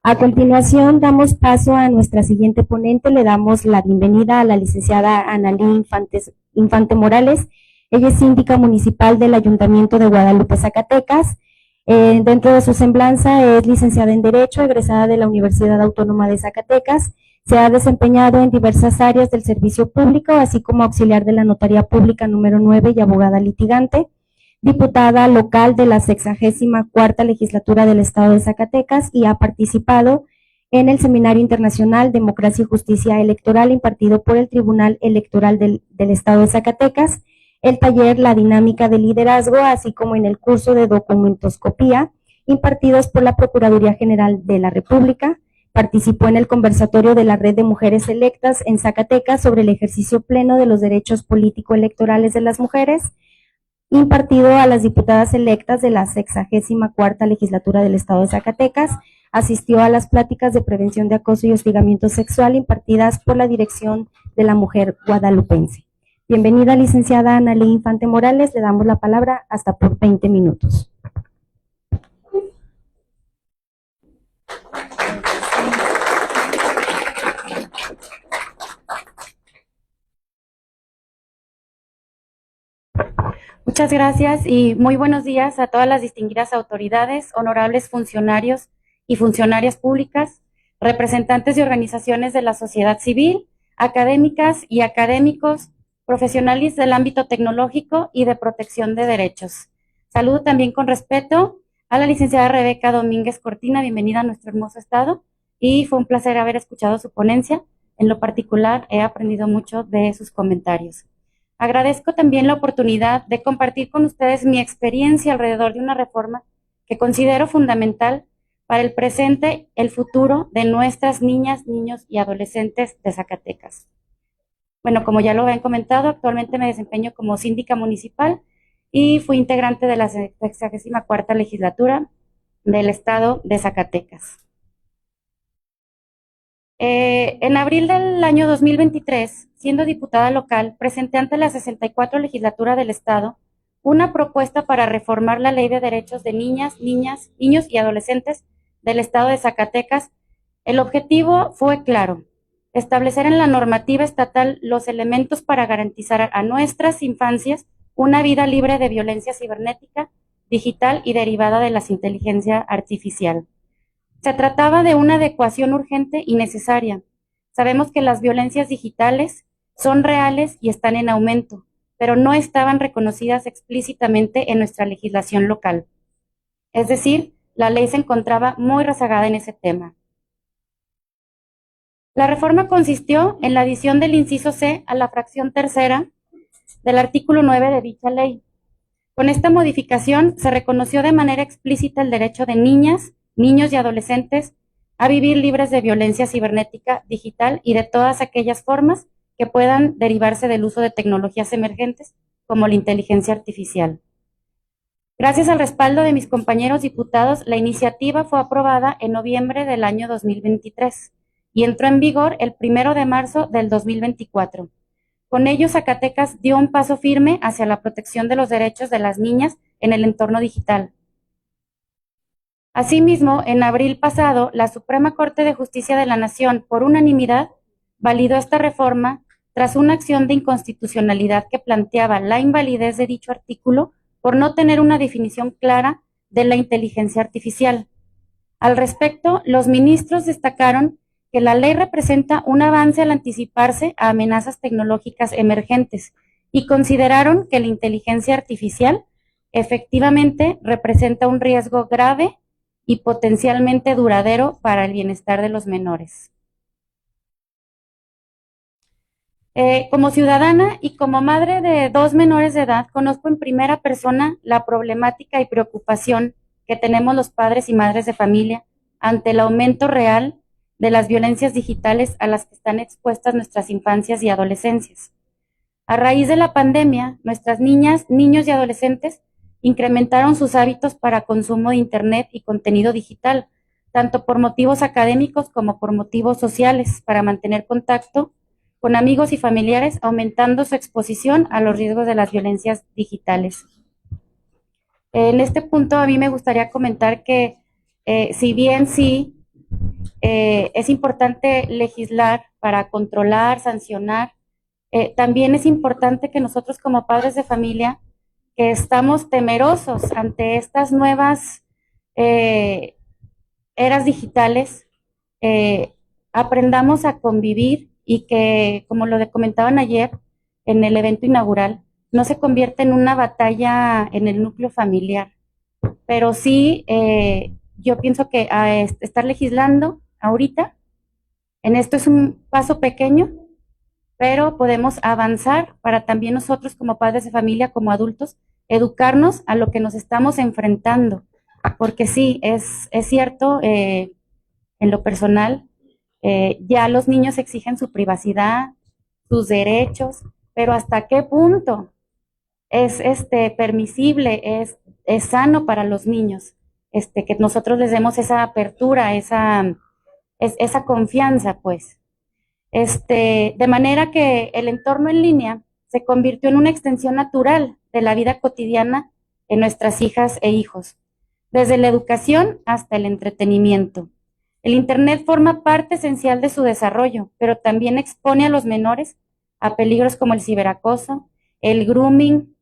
A continuación, damos paso a nuestra siguiente ponente. Le damos la bienvenida a la licenciada Analí Infante Morales. Ella es síndica municipal del Ayuntamiento de Guadalupe, Zacatecas. Dentro de su semblanza es licenciada en Derecho, egresada de la Universidad Autónoma de Zacatecas. Se ha desempeñado en diversas áreas del servicio público, así como auxiliar de la Notaría Pública número 9 y abogada litigante. Diputada local de la 64ª Legislatura del Estado de Zacatecas y ha participado en el Seminario Internacional Democracia y Justicia Electoral impartido por el Tribunal Electoral del Estado de Zacatecas, el taller La Dinámica del Liderazgo, así como en el curso de documentoscopía impartidos por la Procuraduría General de la República. Participó en el conversatorio de la Red de Mujeres Electas en Zacatecas sobre el ejercicio pleno de los derechos político-electorales de las mujeres, impartido a las diputadas electas de la 64ª Legislatura del Estado de Zacatecas. Asistió a las pláticas de prevención de acoso y hostigamiento sexual impartidas por la Dirección de la Mujer Guadalupense. Bienvenida, licenciada Analí Infante Morales. Le damos la palabra hasta por 20 minutos. Muchas gracias y muy buenos días a todas las distinguidas autoridades, honorables funcionarios y funcionarias públicas, representantes de organizaciones de la sociedad civil, académicas y académicos, profesionales del ámbito tecnológico y de protección de derechos. Saludo también con respeto a la licenciada Rebeca Domínguez Cortina, bienvenida a nuestro hermoso estado y fue un placer haber escuchado su ponencia. En lo particular he aprendido mucho de sus comentarios. Agradezco también la oportunidad de compartir con ustedes mi experiencia alrededor de una reforma que considero fundamental para el presente, el futuro de nuestras niñas, niños y adolescentes de Zacatecas. Bueno, como ya lo habían comentado, actualmente me desempeño como síndica municipal y fui integrante de la 64ª legislatura del estado de Zacatecas. En abril del año 2023, siendo diputada local, presenté ante la 64 legislatura del estado una propuesta para reformar la Ley de Derechos de Niñas, Niños y Adolescentes del estado de Zacatecas. El objetivo fue claro: establecer en la normativa estatal los elementos para garantizar a nuestras infancias una vida libre de violencia cibernética, digital y derivada de la inteligencia artificial. Se trataba de una adecuación urgente y necesaria. Sabemos que las violencias digitales son reales y están en aumento, pero no estaban reconocidas explícitamente en nuestra legislación local. Es decir, la ley se encontraba muy rezagada en ese tema. La reforma consistió en la adición del inciso C a la fracción tercera del artículo 9 de dicha ley. Con esta modificación se reconoció de manera explícita el derecho de niñas, niños y adolescentes a vivir libres de violencia cibernética, digital y de todas aquellas formas que puedan derivarse del uso de tecnologías emergentes como la inteligencia artificial. Gracias al respaldo de mis compañeros diputados, la iniciativa fue aprobada en noviembre del año 2023 y entró en vigor el 1 de marzo del 2024. Con ello, Zacatecas dio un paso firme hacia la protección de los derechos de las niñas en el entorno digital. Asimismo, en abril pasado, la Suprema Corte de Justicia de la Nación, por unanimidad, validó esta reforma tras una acción de inconstitucionalidad que planteaba la invalidez de dicho artículo por no tener una definición clara de la inteligencia artificial. Al respecto, los ministros destacaron que la ley representa un avance al anticiparse a amenazas tecnológicas emergentes y consideraron que la inteligencia artificial efectivamente representa un riesgo grave y potencialmente duradero para el bienestar de los menores. Como ciudadana y como madre de 2 menores de edad, conozco en primera persona la problemática y preocupación que tenemos los padres y madres de familia ante el aumento real de las violencias digitales a las que están expuestas nuestras infancias y adolescencias. A raíz de la pandemia, nuestras niñas, niños y adolescentes incrementaron sus hábitos para consumo de Internet y contenido digital, tanto por motivos académicos como por motivos sociales, para mantener contacto con amigos y familiares, aumentando su exposición a los riesgos de las violencias digitales. En este punto a mí me gustaría comentar que si bien sí es importante legislar para controlar, sancionar, también es importante que nosotros como padres de familia, que estamos temerosos ante estas nuevas eras digitales, aprendamos a convivir y que, como lo comentaban ayer en el evento inaugural, no se convierta en una batalla en el núcleo familiar. Pero sí, yo pienso que estar legislando ahorita, en esto es un paso pequeño, pero podemos avanzar para también nosotros como padres de familia, como adultos, educarnos a lo que nos estamos enfrentando. Porque sí, es cierto, en lo personal, ya los niños exigen su privacidad, sus derechos, pero ¿hasta qué punto es permisible, es sano para los niños que nosotros les demos esa apertura, esa confianza, pues? De manera que el entorno en línea se convirtió en una extensión natural de la vida cotidiana en nuestras hijas e hijos, desde la educación hasta el entretenimiento. El Internet forma parte esencial de su desarrollo, pero también expone a los menores a peligros como el ciberacoso, el grooming,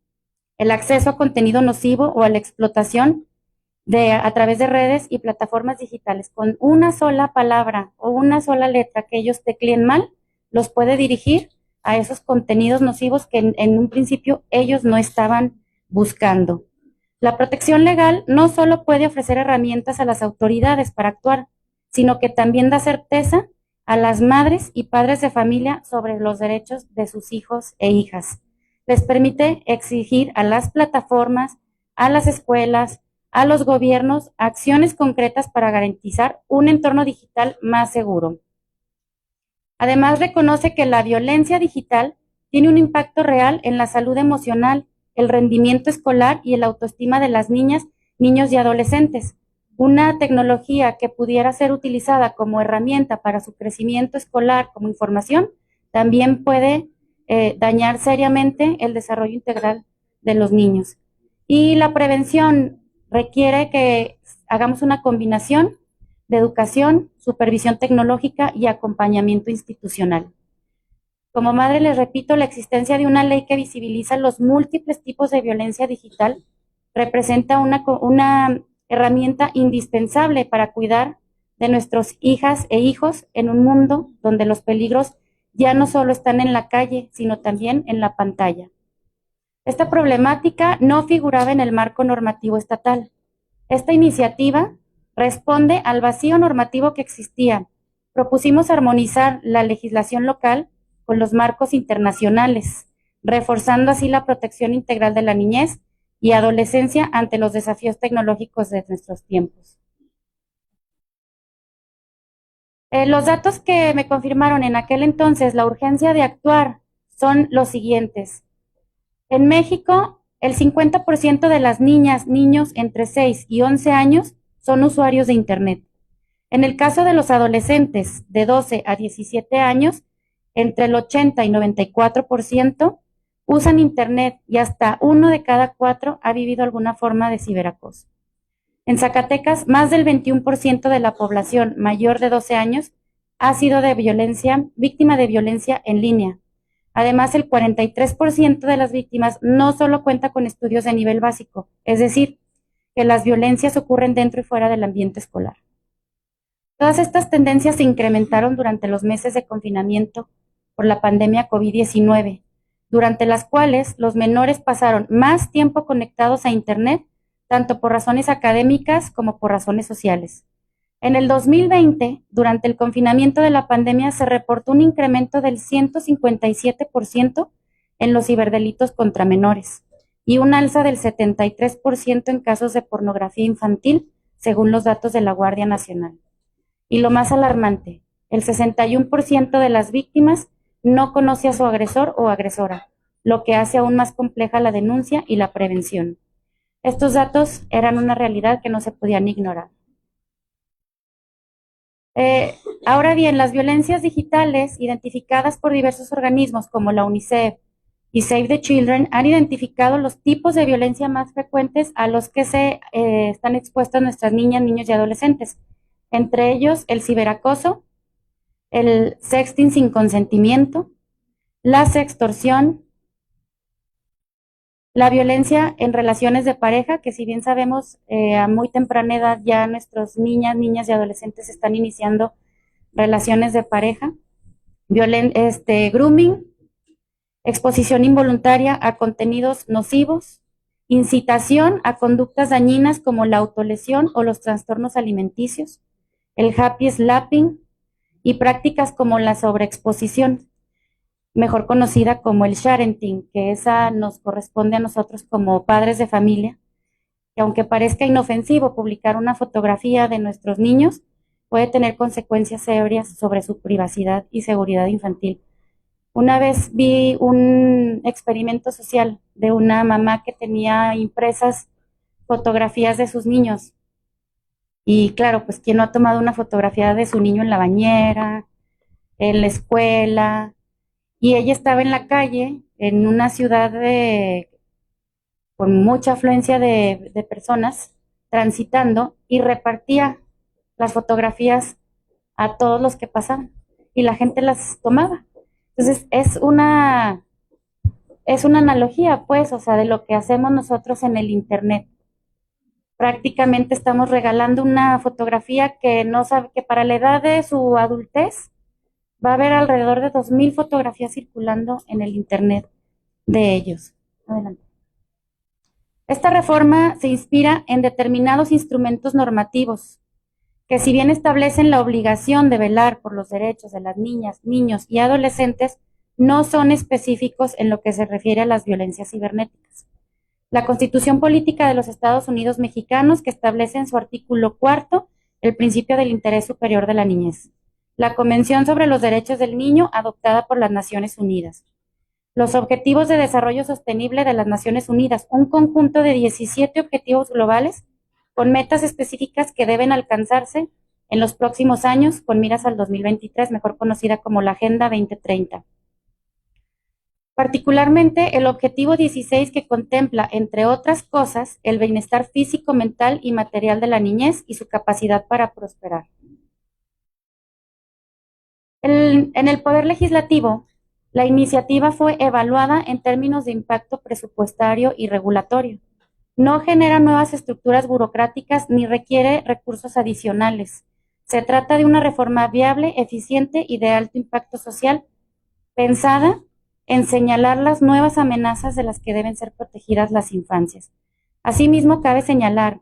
el acceso a contenido nocivo o a la explotación a través de redes y plataformas digitales. Con una sola palabra o una sola letra que ellos tecleen mal, los puede dirigir a esos contenidos nocivos que en un principio ellos no estaban buscando. La protección legal no solo puede ofrecer herramientas a las autoridades para actuar, sino que también da certeza a las madres y padres de familia sobre los derechos de sus hijos e hijas. Les permite exigir a las plataformas, a las escuelas, a los gobiernos acciones concretas para garantizar un entorno digital más seguro. Además, reconoce que la violencia digital tiene un impacto real en la salud emocional, el rendimiento escolar y el autoestima de las niñas, niños y adolescentes. Una tecnología que pudiera ser utilizada como herramienta para su crecimiento escolar como información, también puede dañar seriamente el desarrollo integral de los niños. Y la prevención requiere que hagamos una combinación de educación, supervisión tecnológica y acompañamiento institucional. Como madre les repito, la existencia de una ley que visibiliza los múltiples tipos de violencia digital representa una herramienta indispensable para cuidar de nuestras hijas e hijos en un mundo donde los peligros ya no solo están en la calle, sino también en la pantalla. Esta problemática no figuraba en el marco normativo estatal. Esta iniciativa responde al vacío normativo que existía. Propusimos armonizar la legislación local con los marcos internacionales, reforzando así la protección integral de la niñez y adolescencia ante los desafíos tecnológicos de nuestros tiempos. Los datos que me confirmaron en aquel entonces la urgencia de actuar son los siguientes. En México, el 50% de las niñas, niños entre 6 y 11 años son usuarios de Internet. En el caso de los adolescentes de 12 a 17 años, entre el 80 y 94% usan Internet y hasta 1 de cada 4 ha vivido alguna forma de ciberacoso. En Zacatecas, más del 21% de la población mayor de 12 años ha sido víctima de violencia en línea. Además, el 43% de las víctimas no solo cuenta con estudios de nivel básico, es decir, que las violencias ocurren dentro y fuera del ambiente escolar. Todas estas tendencias se incrementaron durante los meses de confinamiento por la pandemia COVID-19, durante las cuales los menores pasaron más tiempo conectados a Internet, tanto por razones académicas como por razones sociales. En el 2020, durante el confinamiento de la pandemia, se reportó un incremento del 157% en los ciberdelitos contra menores y un alza del 73% en casos de pornografía infantil, según los datos de la Guardia Nacional. Y lo más alarmante, el 61% de las víctimas no conoce a su agresor o agresora, lo que hace aún más compleja la denuncia y la prevención. Estos datos eran una realidad que no se podían ignorar. Ahora bien, las violencias digitales identificadas por diversos organismos como la UNICEF y Save the Children han identificado los tipos de violencia más frecuentes a los que están expuestas nuestras niñas, niños y adolescentes. Entre ellos, el ciberacoso, el sexting sin consentimiento, la sextorsión, la violencia en relaciones de pareja, que si bien sabemos a muy temprana edad ya nuestras niñas y adolescentes están iniciando relaciones de pareja, grooming, exposición involuntaria a contenidos nocivos, incitación a conductas dañinas como la autolesión o los trastornos alimenticios, el happy slapping y prácticas como la sobreexposición, mejor conocida como el sharenting, que esa nos corresponde a nosotros como padres de familia, que aunque parezca inofensivo publicar una fotografía de nuestros niños, puede tener consecuencias serias sobre su privacidad y seguridad infantil. Una vez vi un experimento social de una mamá que tenía impresas fotografías de sus niños. Y claro, pues ¿quién no ha tomado una fotografía de su niño en la bañera, en la escuela? Y ella estaba en la calle, en una ciudad con mucha afluencia de personas transitando y repartía las fotografías a todos los que pasaban y la gente las tomaba. Entonces es una analogía, pues, o sea, de lo que hacemos nosotros en el Internet. Prácticamente estamos regalando una fotografía que no sabe que para la edad de su adultez va a haber alrededor de 2,000 fotografías circulando en el Internet de ellos. Adelante. Esta reforma se inspira en determinados instrumentos normativos que, si bien establecen la obligación de velar por los derechos de las niñas, niños y adolescentes, no son específicos en lo que se refiere a las violencias cibernéticas. la Constitución Política de los Estados Unidos Mexicanos, que establece en su artículo 4 el principio del interés superior de la niñez, la Convención sobre los Derechos del Niño, adoptada por las Naciones Unidas, los Objetivos de Desarrollo Sostenible de las Naciones Unidas, un conjunto de 17 objetivos globales con metas específicas que deben alcanzarse en los próximos años con miras al 2023, mejor conocida como la Agenda 2030. Particularmente el objetivo 16, que contempla, entre otras cosas, el bienestar físico, mental y material de la niñez y su capacidad para prosperar. En el Poder Legislativo, la iniciativa fue evaluada en términos de impacto presupuestario y regulatorio. No genera nuevas estructuras burocráticas ni requiere recursos adicionales. Se trata de una reforma viable, eficiente y de alto impacto social, pensada en señalar las nuevas amenazas de las que deben ser protegidas las infancias. Asimismo, cabe señalar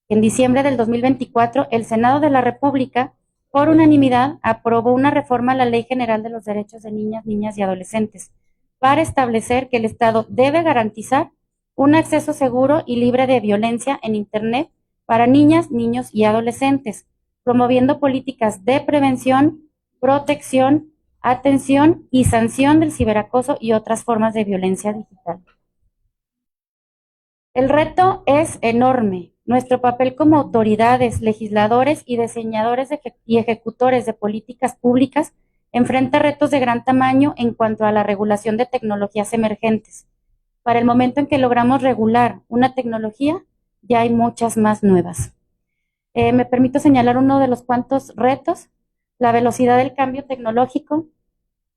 que en diciembre del 2024, el Senado de la República, por unanimidad, aprobó una reforma a la Ley General de los Derechos de Niñas, Niñas y Adolescentes para establecer que el Estado debe garantizar un acceso seguro y libre de violencia en Internet para niñas, niños y adolescentes, promoviendo políticas de prevención, protección, atención y sanción del ciberacoso y otras formas de violencia digital. El reto es enorme. Nuestro papel como autoridades, legisladores y diseñadores y ejecutores de políticas públicas enfrenta retos de gran tamaño en cuanto a la regulación de tecnologías emergentes. Para el momento en que logramos regular una tecnología, ya hay muchas más nuevas. Me permito señalar uno de los cuantos retos: la velocidad del cambio tecnológico,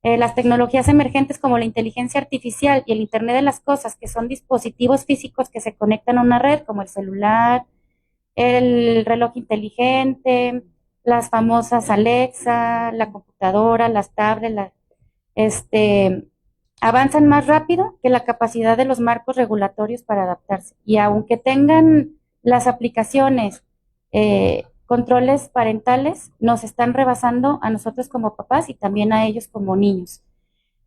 las tecnologías emergentes como la inteligencia artificial y el Internet de las cosas, que son dispositivos físicos que se conectan a una red, como el celular, el reloj inteligente, las famosas Alexa, la computadora, las tablets, avanzan más rápido que la capacidad de los marcos regulatorios para adaptarse. Y aunque tengan las aplicaciones controles parentales, nos están rebasando a nosotros como papás y también a ellos como niños.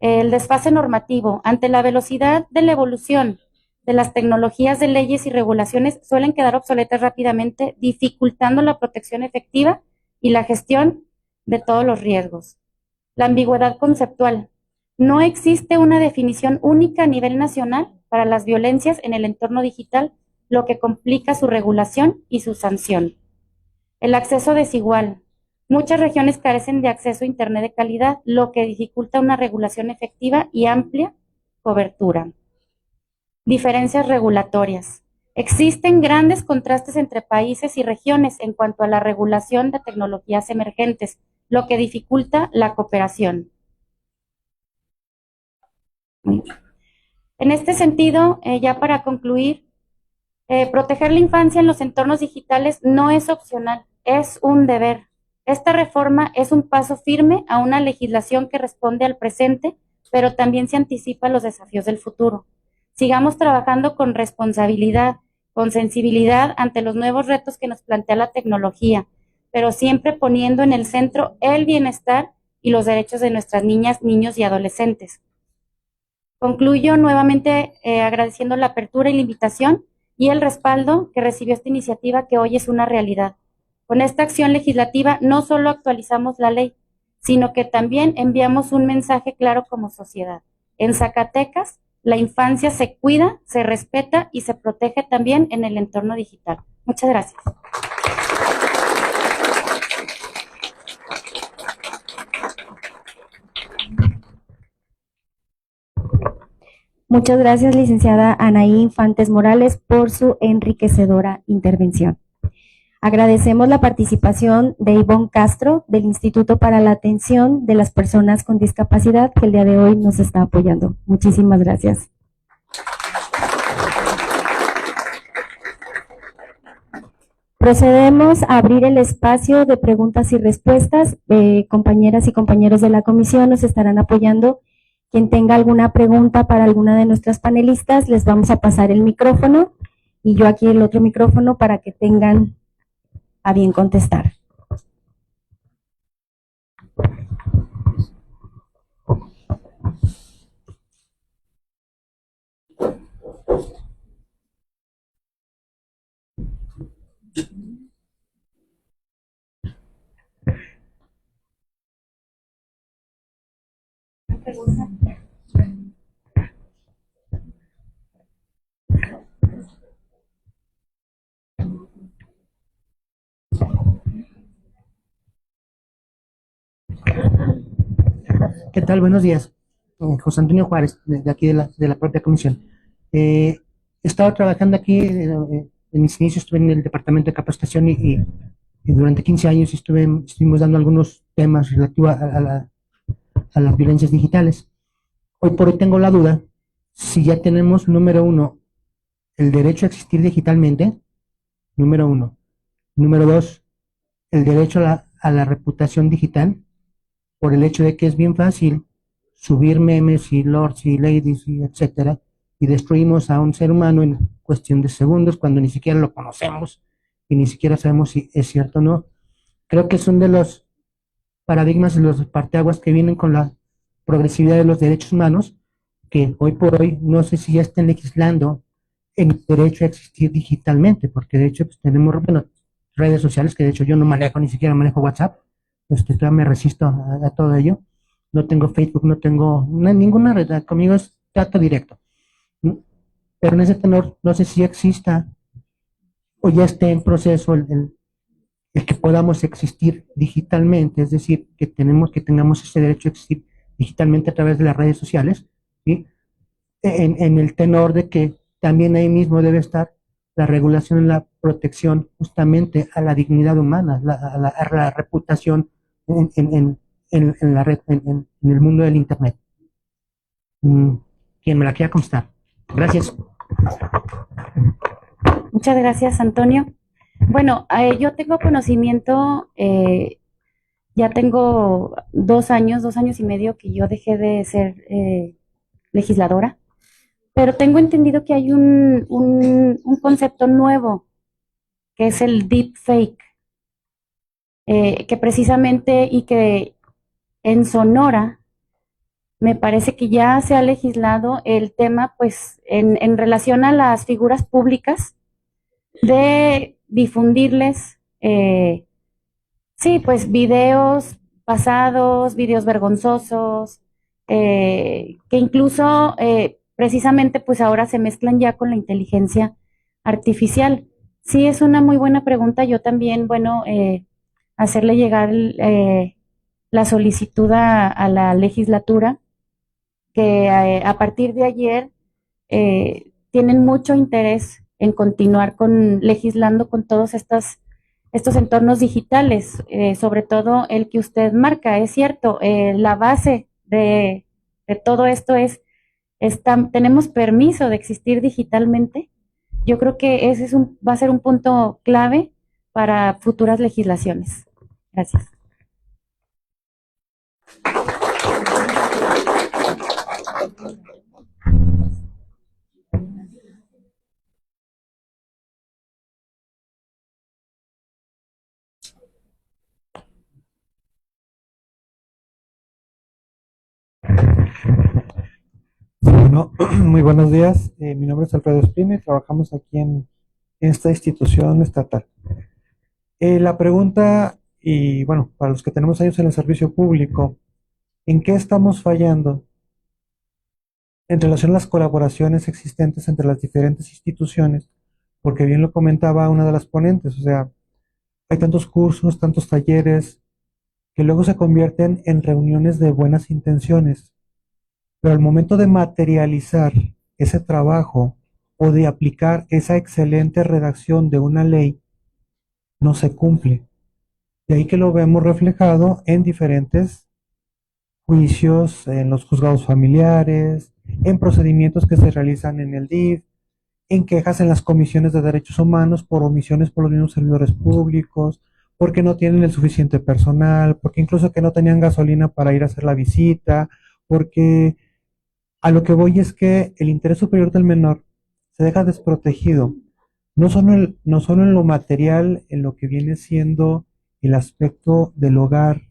El desfase normativo. Ante la velocidad de la evolución de las tecnologías, de leyes y regulaciones, suelen quedar obsoletas rápidamente, dificultando la protección efectiva y la gestión de todos los riesgos. La ambigüedad conceptual. No existe una definición única a nivel nacional para las violencias en el entorno digital, lo que complica su regulación y su sanción. El acceso desigual. Muchas regiones carecen de acceso a Internet de calidad, lo que dificulta una regulación efectiva y amplia cobertura. Diferencias regulatorias. Existen grandes contrastes entre países y regiones en cuanto a la regulación de tecnologías emergentes, lo que dificulta la cooperación. En este sentido, ya para concluir, proteger la infancia en los entornos digitales no es opcional, es un deber. Esta reforma es un paso firme a una legislación que responde al presente, pero también se anticipa a los desafíos del futuro. Sigamos trabajando con responsabilidad, con sensibilidad ante los nuevos retos que nos plantea la tecnología, pero siempre poniendo en el centro el bienestar y los derechos de nuestras niñas, niños y adolescentes. Concluyo nuevamente agradeciendo la apertura y la invitación y el respaldo que recibió esta iniciativa, que hoy es una realidad. Con esta acción legislativa no solo actualizamos la ley, sino que también enviamos un mensaje claro como sociedad. En Zacatecas, la infancia se cuida, se respeta y se protege también en el entorno digital. Muchas gracias. Muchas gracias, licenciada Anaí Infantes Morales, por su enriquecedora intervención. Agradecemos la participación de Ivonne Castro, del Instituto para la Atención de las Personas con Discapacidad, que el día de hoy nos está apoyando. Muchísimas gracias. Procedemos a abrir el espacio de preguntas y respuestas. Compañeras y compañeros de la comisión nos estarán apoyando. Quien tenga alguna pregunta para alguna de nuestras panelistas, les vamos a pasar el micrófono y yo aquí el otro micrófono para que tengan a bien contestar. ¿Qué tal? Buenos días. José Antonio Juárez, de aquí de la propia comisión. He estado trabajando aquí, en mis inicios estuve en el departamento de capacitación y durante 15 años estuvimos dando algunos temas relativos a las violencias digitales. Hoy por hoy tengo la duda si ya tenemos, número uno, el derecho a existir digitalmente, número uno. Número dos, el derecho a la reputación digital, por el hecho de que es bien fácil subir memes y lords y ladies y etcétera, y destruimos a un ser humano en cuestión de segundos cuando ni siquiera lo conocemos y ni siquiera sabemos si es cierto o no. Creo que son de los paradigmas, de los parteaguas que vienen con la progresividad de los derechos humanos, que hoy por hoy no sé si ya estén legislando en el derecho a existir digitalmente, porque de hecho pues, tenemos, bueno, redes sociales que de hecho yo no manejo, ni siquiera manejo WhatsApp, todavía me resisto a todo ello. No tengo Facebook, no tengo ninguna red, conmigo es trato directo. Pero en ese tenor, no sé si exista o ya esté en proceso el que podamos existir digitalmente, es decir, que tengamos ese derecho a existir digitalmente a través de las redes sociales, ¿sí? En el tenor de que también ahí mismo debe estar la regulación en la protección justamente a la dignidad humana, a la reputación en la red, en el mundo del Internet. Quien me la quiera constar. Gracias. Muchas gracias, Antonio. Bueno, yo tengo conocimiento, ya tengo 2 años y medio que yo dejé de ser legisladora, pero tengo entendido que hay un concepto nuevo, que es el deepfake, que precisamente y que en Sonora me parece que ya se ha legislado el tema, pues, en relación a las figuras públicas, de difundirles, sí, pues, videos pasados, videos vergonzosos, que incluso precisamente, pues, ahora se mezclan ya con la inteligencia artificial. Sí, es una muy buena pregunta. Yo también, bueno, hacerle llegar la solicitud a la legislatura, que a partir de ayer tienen mucho interés en continuar legislando con todos estos entornos digitales, sobre todo el que usted marca. Es cierto, la base de todo esto tenemos permiso de existir digitalmente. Yo creo que ese va a ser un punto clave para futuras legislaciones. Gracias. Bueno, muy buenos días. Mi nombre es Alfredo Espina y trabajamos aquí en esta institución estatal. La pregunta, y bueno, para los que tenemos años en el servicio público, ¿en qué estamos fallando en relación a las colaboraciones existentes entre las diferentes instituciones? Porque bien lo comentaba una de las ponentes, o sea, hay tantos cursos, tantos talleres, que luego se convierten en reuniones de buenas intenciones, pero al momento de materializar ese trabajo o de aplicar esa excelente redacción de una ley, no se cumple. De ahí que lo vemos reflejado en diferentes juicios, en los juzgados familiares, en procedimientos que se realizan en el DIF, en quejas en las comisiones de derechos humanos por omisiones por los mismos servidores públicos, porque no tienen el suficiente personal, porque incluso que no tenían gasolina para ir a hacer la visita, porque a lo que voy es que el interés superior del menor se deja desprotegido, no solo en lo material, en lo que viene siendo el aspecto del hogar,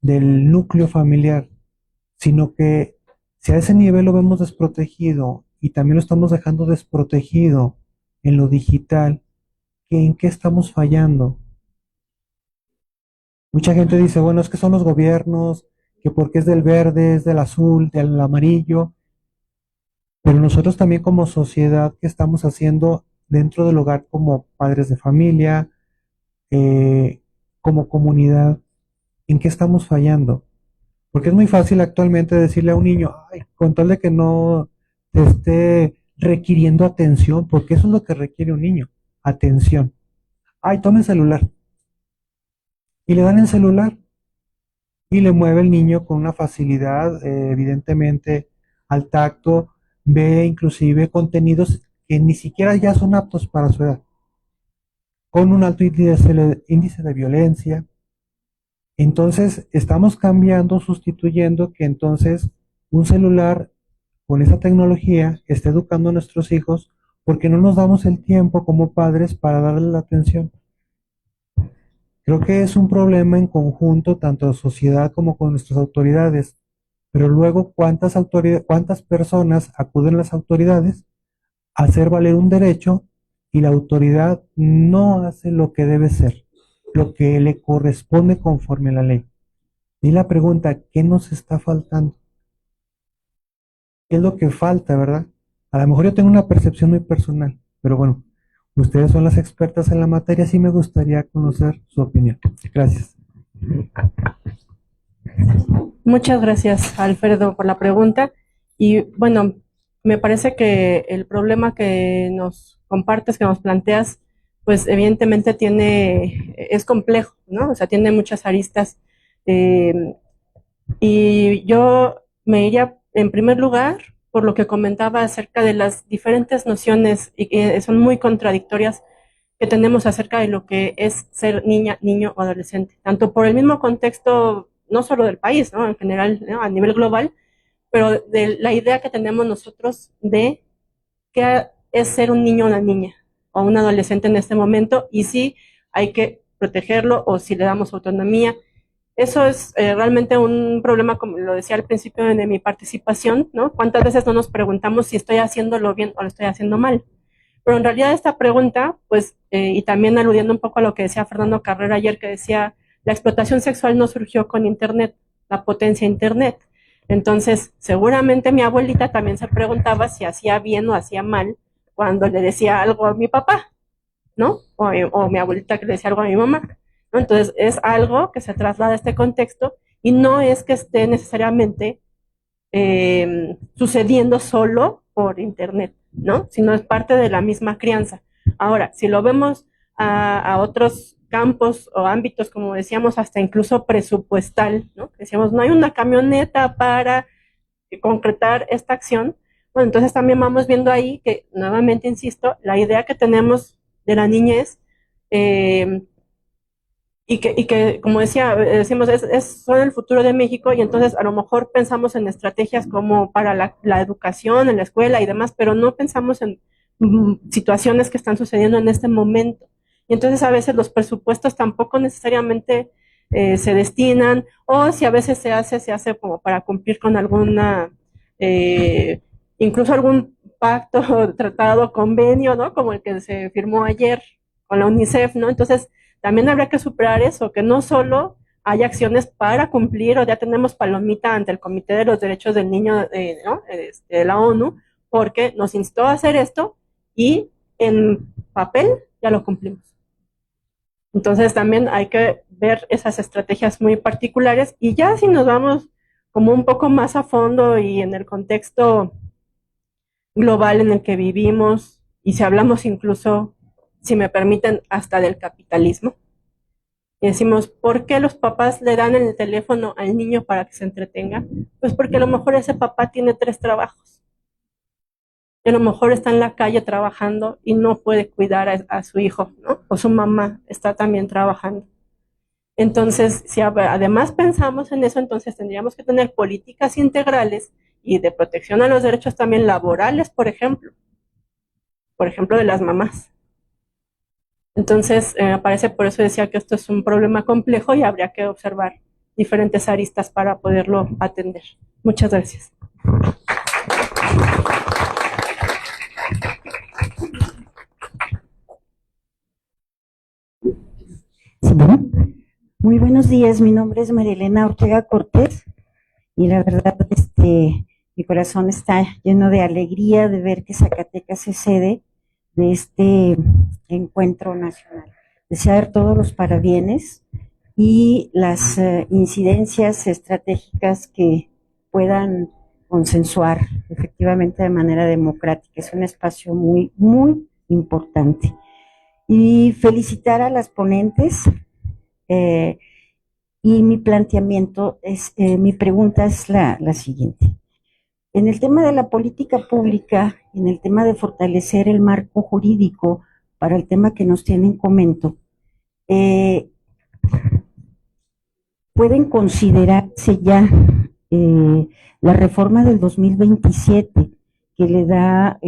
del núcleo familiar, sino que si a ese nivel lo vemos desprotegido y también lo estamos dejando desprotegido en lo digital, ¿en qué estamos fallando? Mucha gente dice, bueno, es que son los gobiernos, que porque es del verde, es del azul, del amarillo, pero nosotros también como sociedad, ¿qué estamos haciendo dentro del hogar como padres de familia, como comunidad? ¿En qué estamos fallando? Porque es muy fácil actualmente decirle a un niño, ay, con tal de que no te esté requiriendo atención, porque eso es lo que requiere un niño, atención. Ay, tome el celular. Y le dan el celular y le mueve el niño con una facilidad, evidentemente, al tacto, ve inclusive contenidos que ni siquiera ya son aptos para su edad, con un alto índice de violencia. Entonces, estamos cambiando, sustituyendo que entonces un celular con esa tecnología esté educando a nuestros hijos porque no nos damos el tiempo como padres para darle la atención. Creo que es un problema en conjunto, tanto de sociedad como con nuestras autoridades. Pero luego, ¿cuántas personas acuden a las autoridades a hacer valer un derecho y la autoridad no hace lo que debe ser, lo que le corresponde conforme a la ley? Y la pregunta, ¿qué nos está faltando? ¿Qué es lo que falta, verdad? A lo mejor yo tengo una percepción muy personal, pero bueno, ustedes son las expertas en la materia, sí me gustaría conocer su opinión. Gracias. Muchas gracias, Alfredo, por la pregunta. Y bueno, me parece que el problema que nos compartes, que nos planteas, pues evidentemente es complejo, ¿no? O sea, tiene muchas aristas. Eh, y yo me iría, en primer lugar, por lo que comentaba acerca de las diferentes nociones y que son muy contradictorias que tenemos acerca de lo que es ser niña, niño o adolescente, tanto por el mismo contexto, no solo del país, ¿no? En general, ¿no? A nivel global, pero de la idea que tenemos nosotros de qué es ser un niño o una niña o un adolescente en este momento y si hay que protegerlo o si le damos autonomía. Eso es realmente un problema, como lo decía al principio de mi participación, ¿no? ¿Cuántas veces no nos preguntamos si estoy haciéndolo bien o lo estoy haciendo mal? Pero en realidad esta pregunta, pues, y también aludiendo un poco a lo que decía Fernando Carrera ayer, que decía, la explotación sexual no surgió con Internet, la potencia de Internet. Entonces, seguramente mi abuelita también se preguntaba si hacía bien o hacía mal cuando le decía algo a mi papá, ¿no? O mi abuelita que le decía algo a mi mamá, ¿no? Entonces, es algo que se traslada a este contexto y no es que esté necesariamente sucediendo solo por Internet, ¿no? Sino es parte de la misma crianza. Ahora, si lo vemos a otros campos o ámbitos, como decíamos, hasta incluso presupuestal, ¿no? Decíamos, no hay una camioneta para concretar esta acción. Bueno, entonces también vamos viendo ahí que, nuevamente insisto, la idea que tenemos de la niñez eh, y que, como decimos, son el futuro de México y entonces a lo mejor pensamos en estrategias como para la educación, en la escuela y demás, pero no pensamos en situaciones que están sucediendo en este momento. Y entonces a veces los presupuestos tampoco necesariamente se destinan, o si a veces se hace como para cumplir con alguna, incluso algún pacto, tratado, convenio, ¿no? Como el que se firmó ayer con la UNICEF, ¿no? Entonces, también habría que superar eso, que no solo hay acciones para cumplir, o ya tenemos palomita ante el Comité de los Derechos del Niño, ¿no? De la ONU, porque nos instó a hacer esto y en papel ya lo cumplimos. Entonces también hay que ver esas estrategias muy particulares y ya si nos vamos como un poco más a fondo y en el contexto global en el que vivimos y si hablamos incluso, si me permiten, hasta del capitalismo. Y decimos, ¿por qué los papás le dan el teléfono al niño para que se entretenga? Pues porque a lo mejor ese papá tiene 3 trabajos. Y a lo mejor está en la calle trabajando y no puede cuidar a su hijo, ¿no? O su mamá está también trabajando. Entonces, si además pensamos en eso, entonces tendríamos que tener políticas integrales y de protección a los derechos también laborales, por ejemplo de las mamás. Entonces, me parece, por eso decía que esto es un problema complejo y habría que observar diferentes aristas para poderlo atender. Muchas gracias. Sí, bueno. Muy buenos días, mi nombre es María Elena Ortega Cortés y la verdad, mi corazón está lleno de alegría de ver que Zacatecas es sede de este encuentro nacional. Desear todos los parabienes y las incidencias estratégicas que puedan consensuar efectivamente de manera democrática. Es un espacio muy, muy importante. Y felicitar a las ponentes. Y mi planteamiento es, mi pregunta es la siguiente. En el tema de la política pública, en el tema de fortalecer el marco jurídico para el tema que nos tiene en comento, pueden considerarse ya la reforma del 2027 que le da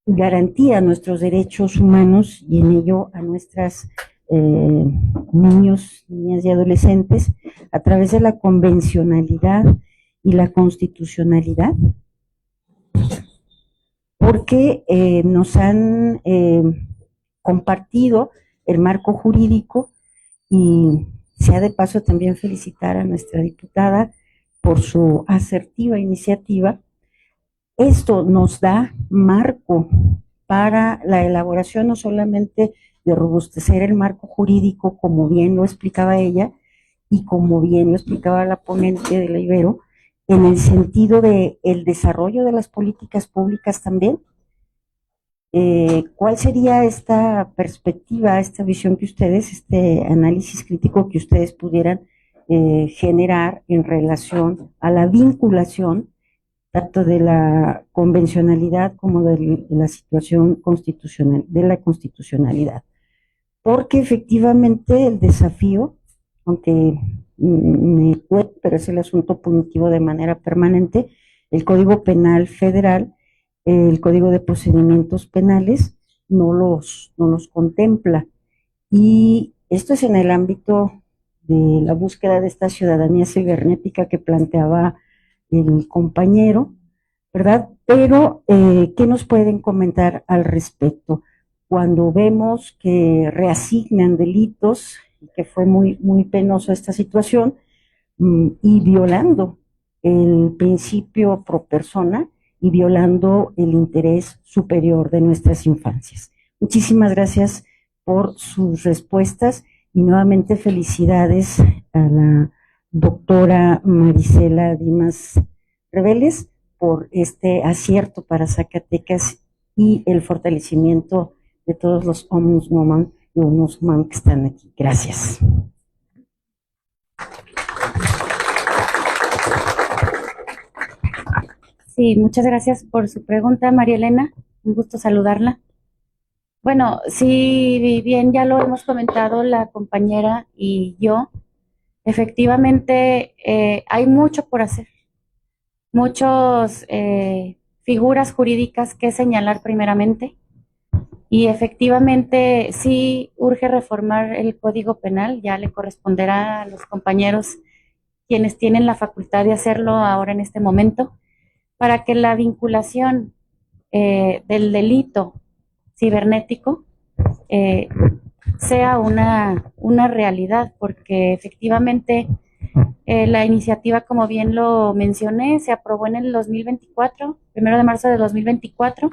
garantía a nuestros derechos humanos y en ello a nuestras niños, niñas y adolescentes a través de la convencionalidad y la constitucionalidad, porque nos han compartido el marco jurídico y sea de paso también felicitar a nuestra diputada por su asertiva iniciativa. Esto nos da marco para la elaboración no solamente de robustecer el marco jurídico, como bien lo explicaba ella y como bien lo explicaba la ponente de la Ibero, en el sentido de el desarrollo de las políticas públicas también. ¿Cuál sería esta perspectiva, esta visión que ustedes, este análisis crítico que ustedes pudieran generar en relación a la vinculación tanto de la convencionalidad como de la situación constitucional, de la constitucionalidad? Porque efectivamente el desafío, aunque me cuesta, pero es el asunto punitivo de manera permanente, el Código Penal Federal, el Código de Procedimientos Penales no los contempla. Y esto es en el ámbito de la búsqueda de esta ciudadanía cibernética que planteaba el compañero, ¿verdad? Pero, ¿qué nos pueden comentar al respecto? Cuando vemos que reasignan delitos, y que fue muy, muy penoso esta situación, y violando el principio pro persona y violando el interés superior de nuestras infancias. Muchísimas gracias por sus respuestas y nuevamente felicidades a la doctora Marisela Dimas Reveles por este acierto para Zacatecas y el fortalecimiento de todos los ombudsman y ombudsman que están aquí. Gracias. Sí, muchas gracias por su pregunta, María Elena. Un gusto saludarla. Bueno, sí, bien, ya lo hemos comentado la compañera y yo. Efectivamente, hay mucho por hacer. Muchas figuras jurídicas que señalar primeramente. Y efectivamente, sí urge reformar el Código Penal. Ya le corresponderá a los compañeros quienes tienen la facultad de hacerlo ahora en este momento, para que la vinculación del delito cibernético sea una realidad, porque efectivamente la iniciativa, como bien lo mencioné, se aprobó en el 2024, 1 de marzo de 2024,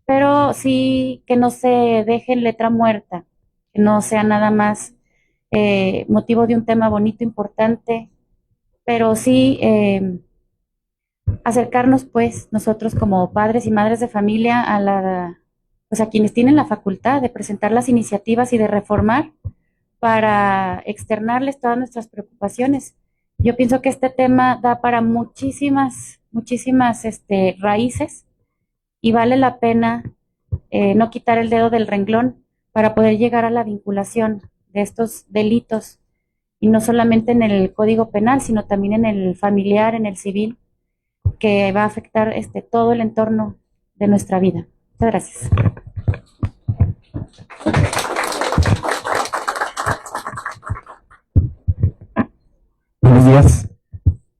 pero sí que no se deje en letra muerta, que no sea nada más motivo de un tema bonito, importante, pero sí acercarnos pues nosotros como padres y madres de familia pues a quienes tienen la facultad de presentar las iniciativas y de reformar para externarles todas nuestras preocupaciones. Yo pienso que este tema da para muchísimas raíces y vale la pena no quitar el dedo del renglón para poder llegar a la vinculación de estos delitos, y no solamente en el Código Penal, sino también en el familiar, en el civil, que va a afectar todo el entorno de nuestra vida. Muchas gracias. Buenos días.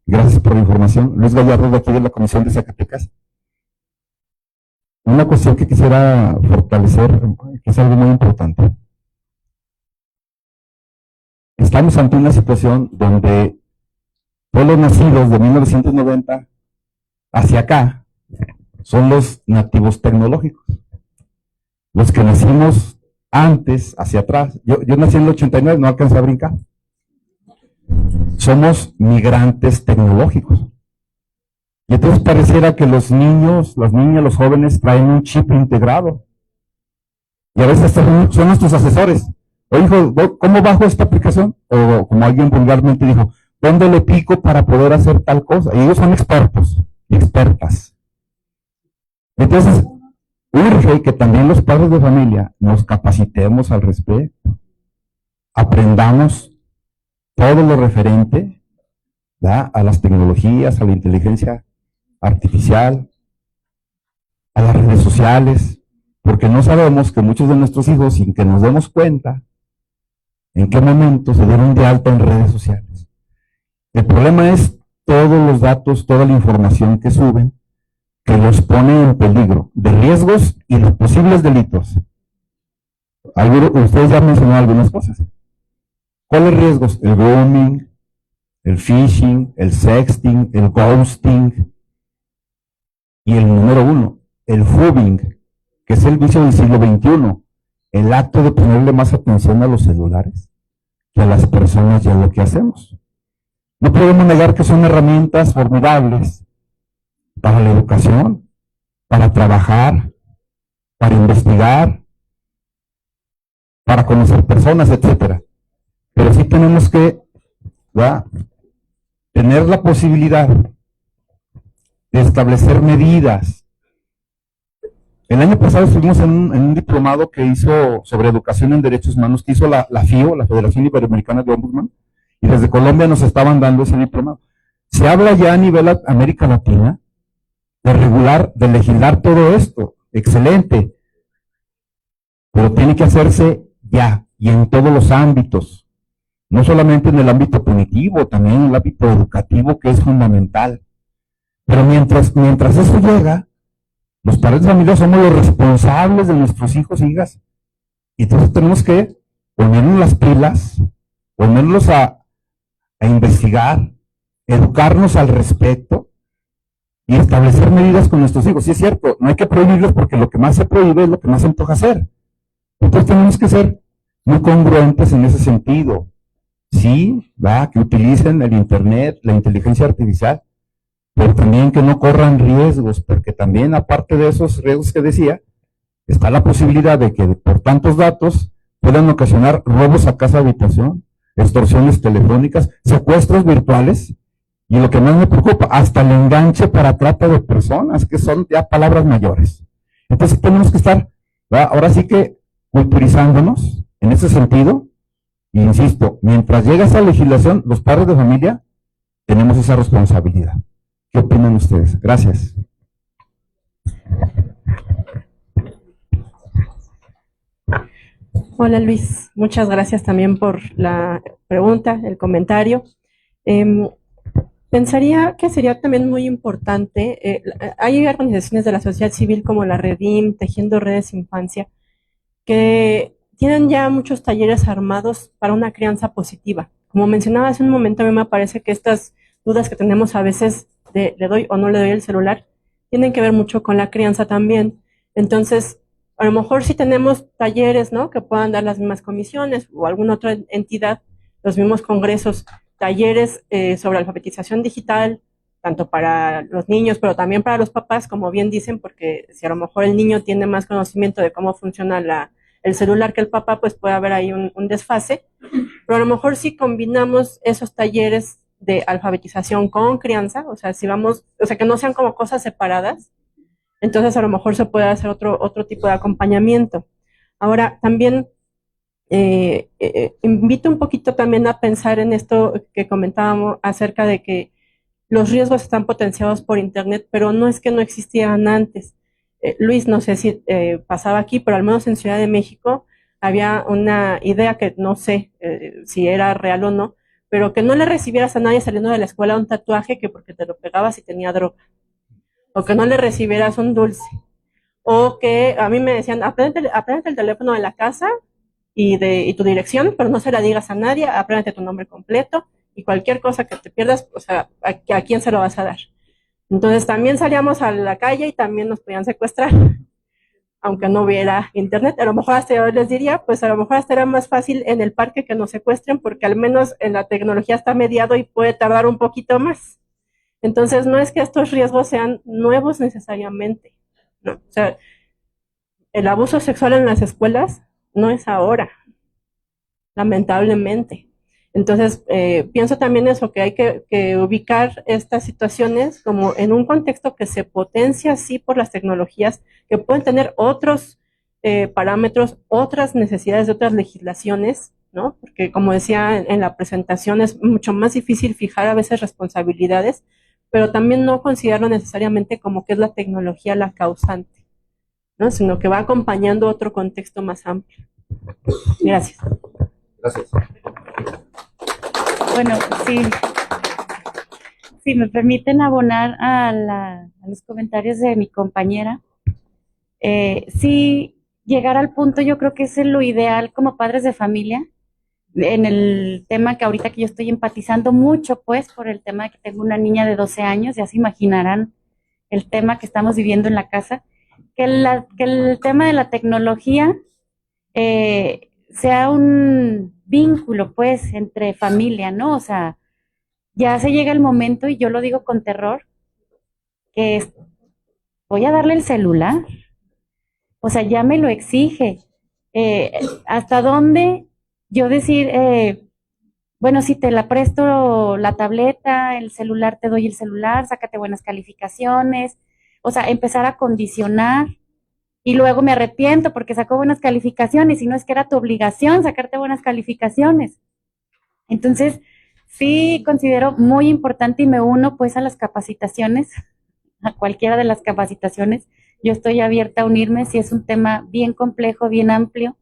Gracias por la información. Luis Gallardo, de aquí de la Comisión de Zacatecas. Una cuestión que quisiera fortalecer, que es algo muy importante. Estamos ante una situación donde todos los nacidos de 1990 hacia acá son los nativos tecnológicos. Los que nacimos antes, hacia atrás. Yo nací en el 89, no alcancé a brincar. Somos migrantes tecnológicos. Y entonces pareciera que los niños, las niñas, los jóvenes traen un chip integrado. Y a veces son nuestros asesores. Oye, hijo, ¿cómo bajo esta aplicación? O como alguien vulgarmente dijo, ¿dónde le pico para poder hacer tal cosa? Y ellos son expertos y expertas. Entonces, urge que también los padres de familia nos capacitemos al respecto. Aprendamos todo lo referente, ¿verdad?, a las tecnologías, a la inteligencia artificial, a las redes sociales, porque no sabemos que muchos de nuestros hijos, sin que nos demos cuenta, en qué momento se dieron de alta en redes sociales. El problema es todos los datos, toda la información que suben, que los pone en peligro de riesgos y de posibles delitos. Ustedes ya mencionaron algunas cosas. ¿Cuáles riesgos? El grooming, el phishing, el sexting, el ghosting. Y el número 1, el phubing, que es el vicio del siglo XXI, el acto de ponerle más atención a los celulares que a las personas y a lo que hacemos. No podemos negar que son herramientas formidables para la educación, para trabajar, para investigar, para conocer personas, etcétera. Pero sí tenemos que, ¿verdad?, tener la posibilidad de establecer medidas. El año pasado estuvimos en un diplomado que hizo sobre educación en derechos humanos, que hizo la FIO, la Federación Iberoamericana de Ombudsman, y desde Colombia nos estaban dando ese diplomado. Se habla ya a nivel América Latina de regular, de legislar todo esto. Excelente. Pero tiene que hacerse ya, y en todos los ámbitos. No solamente en el ámbito punitivo, también en el ámbito educativo, que es fundamental. Pero mientras eso llega, los padres de familia somos los responsables de nuestros hijos e hijas. Y entonces tenemos que ponernos las pilas, ponernos a investigar, educarnos al respecto y establecer medidas con nuestros hijos. Sí es cierto, no hay que prohibirlos porque lo que más se prohíbe es lo que más se antoja hacer. Entonces tenemos que ser muy congruentes en ese sentido. Sí, que utilicen el internet, la inteligencia artificial, pero también que no corran riesgos, porque también aparte de esos riesgos que decía, está la posibilidad de que por tantos datos puedan ocasionar robos a casa habitación, extorsiones telefónicas, secuestros virtuales, y lo que más me preocupa, hasta el enganche para trata de personas, que son ya palabras mayores. Entonces tenemos que estar, ahora sí que culturizándonos en ese sentido, y insisto, mientras llega esa legislación, los padres de familia tenemos esa responsabilidad. ¿Qué opinan ustedes? Gracias. Hola Luis, muchas gracias también por la pregunta, el comentario. Pensaría que sería también muy importante, hay organizaciones de la sociedad civil como la Redim, Tejiendo Redes Infancia, que tienen ya muchos talleres armados para una crianza positiva. Como mencionaba hace un momento, a mí me parece que estas dudas que tenemos a veces de le doy o no le doy el celular, tienen que ver mucho con la crianza también. Entonces, a lo mejor si tenemos talleres, ¿no?, que puedan dar las mismas comisiones o alguna otra entidad, los mismos congresos, talleres sobre alfabetización digital, tanto para los niños, pero también para los papás, como bien dicen, porque si a lo mejor el niño tiene más conocimiento de cómo funciona el celular que el papá, pues puede haber ahí un desfase. Pero a lo mejor si combinamos esos talleres de alfabetización con crianza, o sea, que no sean como cosas separadas, entonces a lo mejor se puede hacer otro tipo de acompañamiento. Ahora, también invito un poquito también a pensar en esto que comentábamos acerca de que los riesgos están potenciados por Internet, pero no es que no existieran antes. Luis, no sé si pasaba aquí, pero al menos en Ciudad de México había una idea que no sé si era real o no, pero que no le recibieras a nadie saliendo de la escuela un tatuaje que porque te lo pegabas y tenía droga, o que no le recibieras un dulce, o que a mí me decían, apréndete el teléfono de la casa y tu dirección, pero no se la digas a nadie, apréndete tu nombre completo, y cualquier cosa que te pierdas, o sea, ¿a quién se lo vas a dar? Entonces también salíamos a la calle y también nos podían secuestrar. aunque no hubiera internet. A lo mejor hasta yo les diría, pues a lo mejor hasta era más fácil en el parque que nos secuestren, porque al menos en la tecnología está mediado y puede tardar un poquito más. Entonces, no es que estos riesgos sean nuevos necesariamente, ¿no? O sea, el abuso sexual en las escuelas no es ahora, lamentablemente. Entonces, pienso también eso, que hay que ubicar estas situaciones como en un contexto que se potencia así por las tecnologías, que pueden tener otros parámetros, otras necesidades de otras legislaciones, ¿no? Porque como decía en la presentación, es mucho más difícil fijar a veces responsabilidades, pero también no considerarlo necesariamente como que es la tecnología la causante, ¿no? Sino que va acompañando otro contexto más amplio. Gracias. Gracias. Bueno, sí, si me permiten abonar a los comentarios de mi compañera, sí, llegar al punto yo creo que es lo ideal como padres de familia, en el tema que ahorita que yo estoy empatizando mucho, pues, por el tema de que tengo una niña de 12 años, ya se imaginarán el tema que estamos viviendo en la casa, que el tema de la tecnología sea un vínculo, pues, entre familia, ¿no? O sea, ya se llega el momento, y yo lo digo con terror, que voy a darle el celular. O sea, ya me lo exige. ¿Hasta dónde yo decir, bueno, si te la presto la tableta, el celular, te doy el celular, sácate buenas calificaciones? O sea, empezar a condicionar, y luego me arrepiento porque sacó buenas calificaciones y no es que era tu obligación sacarte buenas calificaciones. Entonces, sí considero muy importante y me uno pues a las capacitaciones, a cualquiera de las capacitaciones. Yo estoy abierta a unirme si es un tema bien complejo, bien amplio,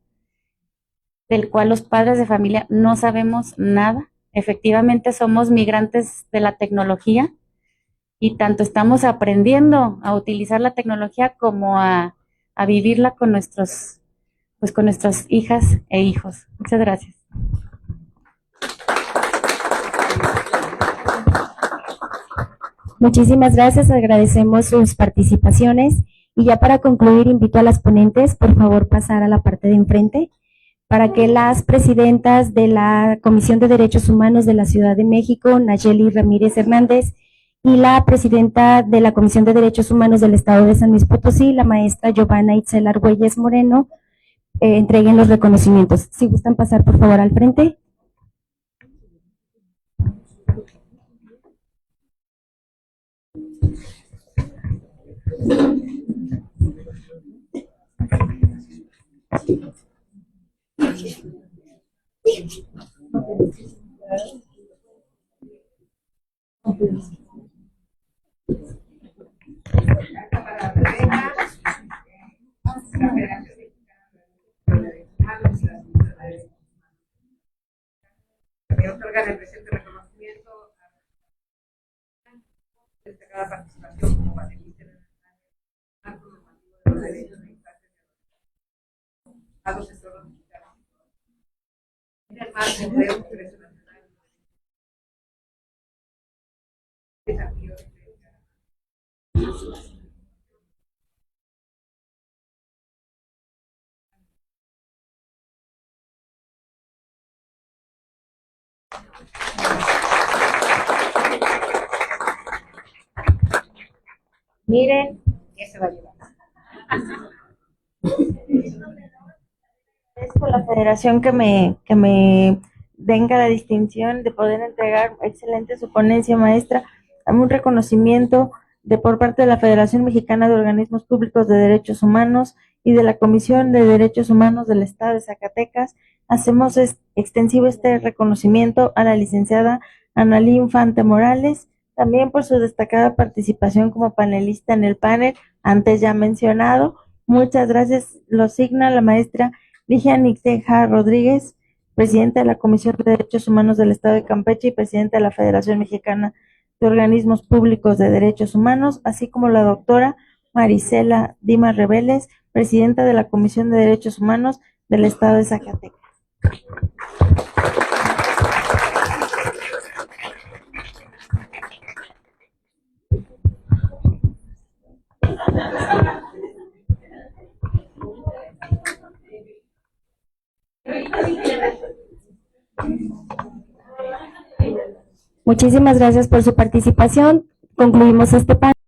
del cual los padres de familia no sabemos nada. Efectivamente, somos migrantes de la tecnología y tanto estamos aprendiendo a utilizar la tecnología como a vivirla con con nuestras hijas e hijos. Muchas gracias. Muchísimas gracias, agradecemos sus participaciones y ya para concluir invito a las ponentes, por favor, pasar a la parte de enfrente para que las presidentas de la Comisión de Derechos Humanos de la Ciudad de México, Nayeli Ramírez Hernández, y la presidenta de la Comisión de Derechos Humanos del Estado de San Luis Potosí, la maestra Giovanna Itzel Argüelles Moreno, entreguen los reconocimientos. Si gustan pasar, por favor, al frente. Me otorgan el presente reconocimiento a destacada participación como panelista en el marco normativo de los derechos de infancia a los estados mexicanos. En el marco de un Congreso Nacional desafíos de Miren, que se va a llevar. Es por la federación que me venga la distinción de poder entregar excelente su ponencia, maestra. Dame un reconocimiento por parte de la Federación Mexicana de Organismos Públicos de Derechos Humanos y de la Comisión de Derechos Humanos del Estado de Zacatecas. Hacemos extensivo este reconocimiento a la licenciada Analí Infante Morales, también por su destacada participación como panelista en el panel antes ya mencionado. Muchas gracias. Lo signa la maestra Ligia Nixeja Rodríguez, presidenta de la Comisión de Derechos Humanos del Estado de Campeche y presidenta de la Federación Mexicana de Organismos Públicos de Derechos Humanos, así como la doctora Marisela Dimas Reveles, presidenta de la Comisión de Derechos Humanos del Estado de Zacatecas. Muchísimas gracias por su participación. Concluimos este panel.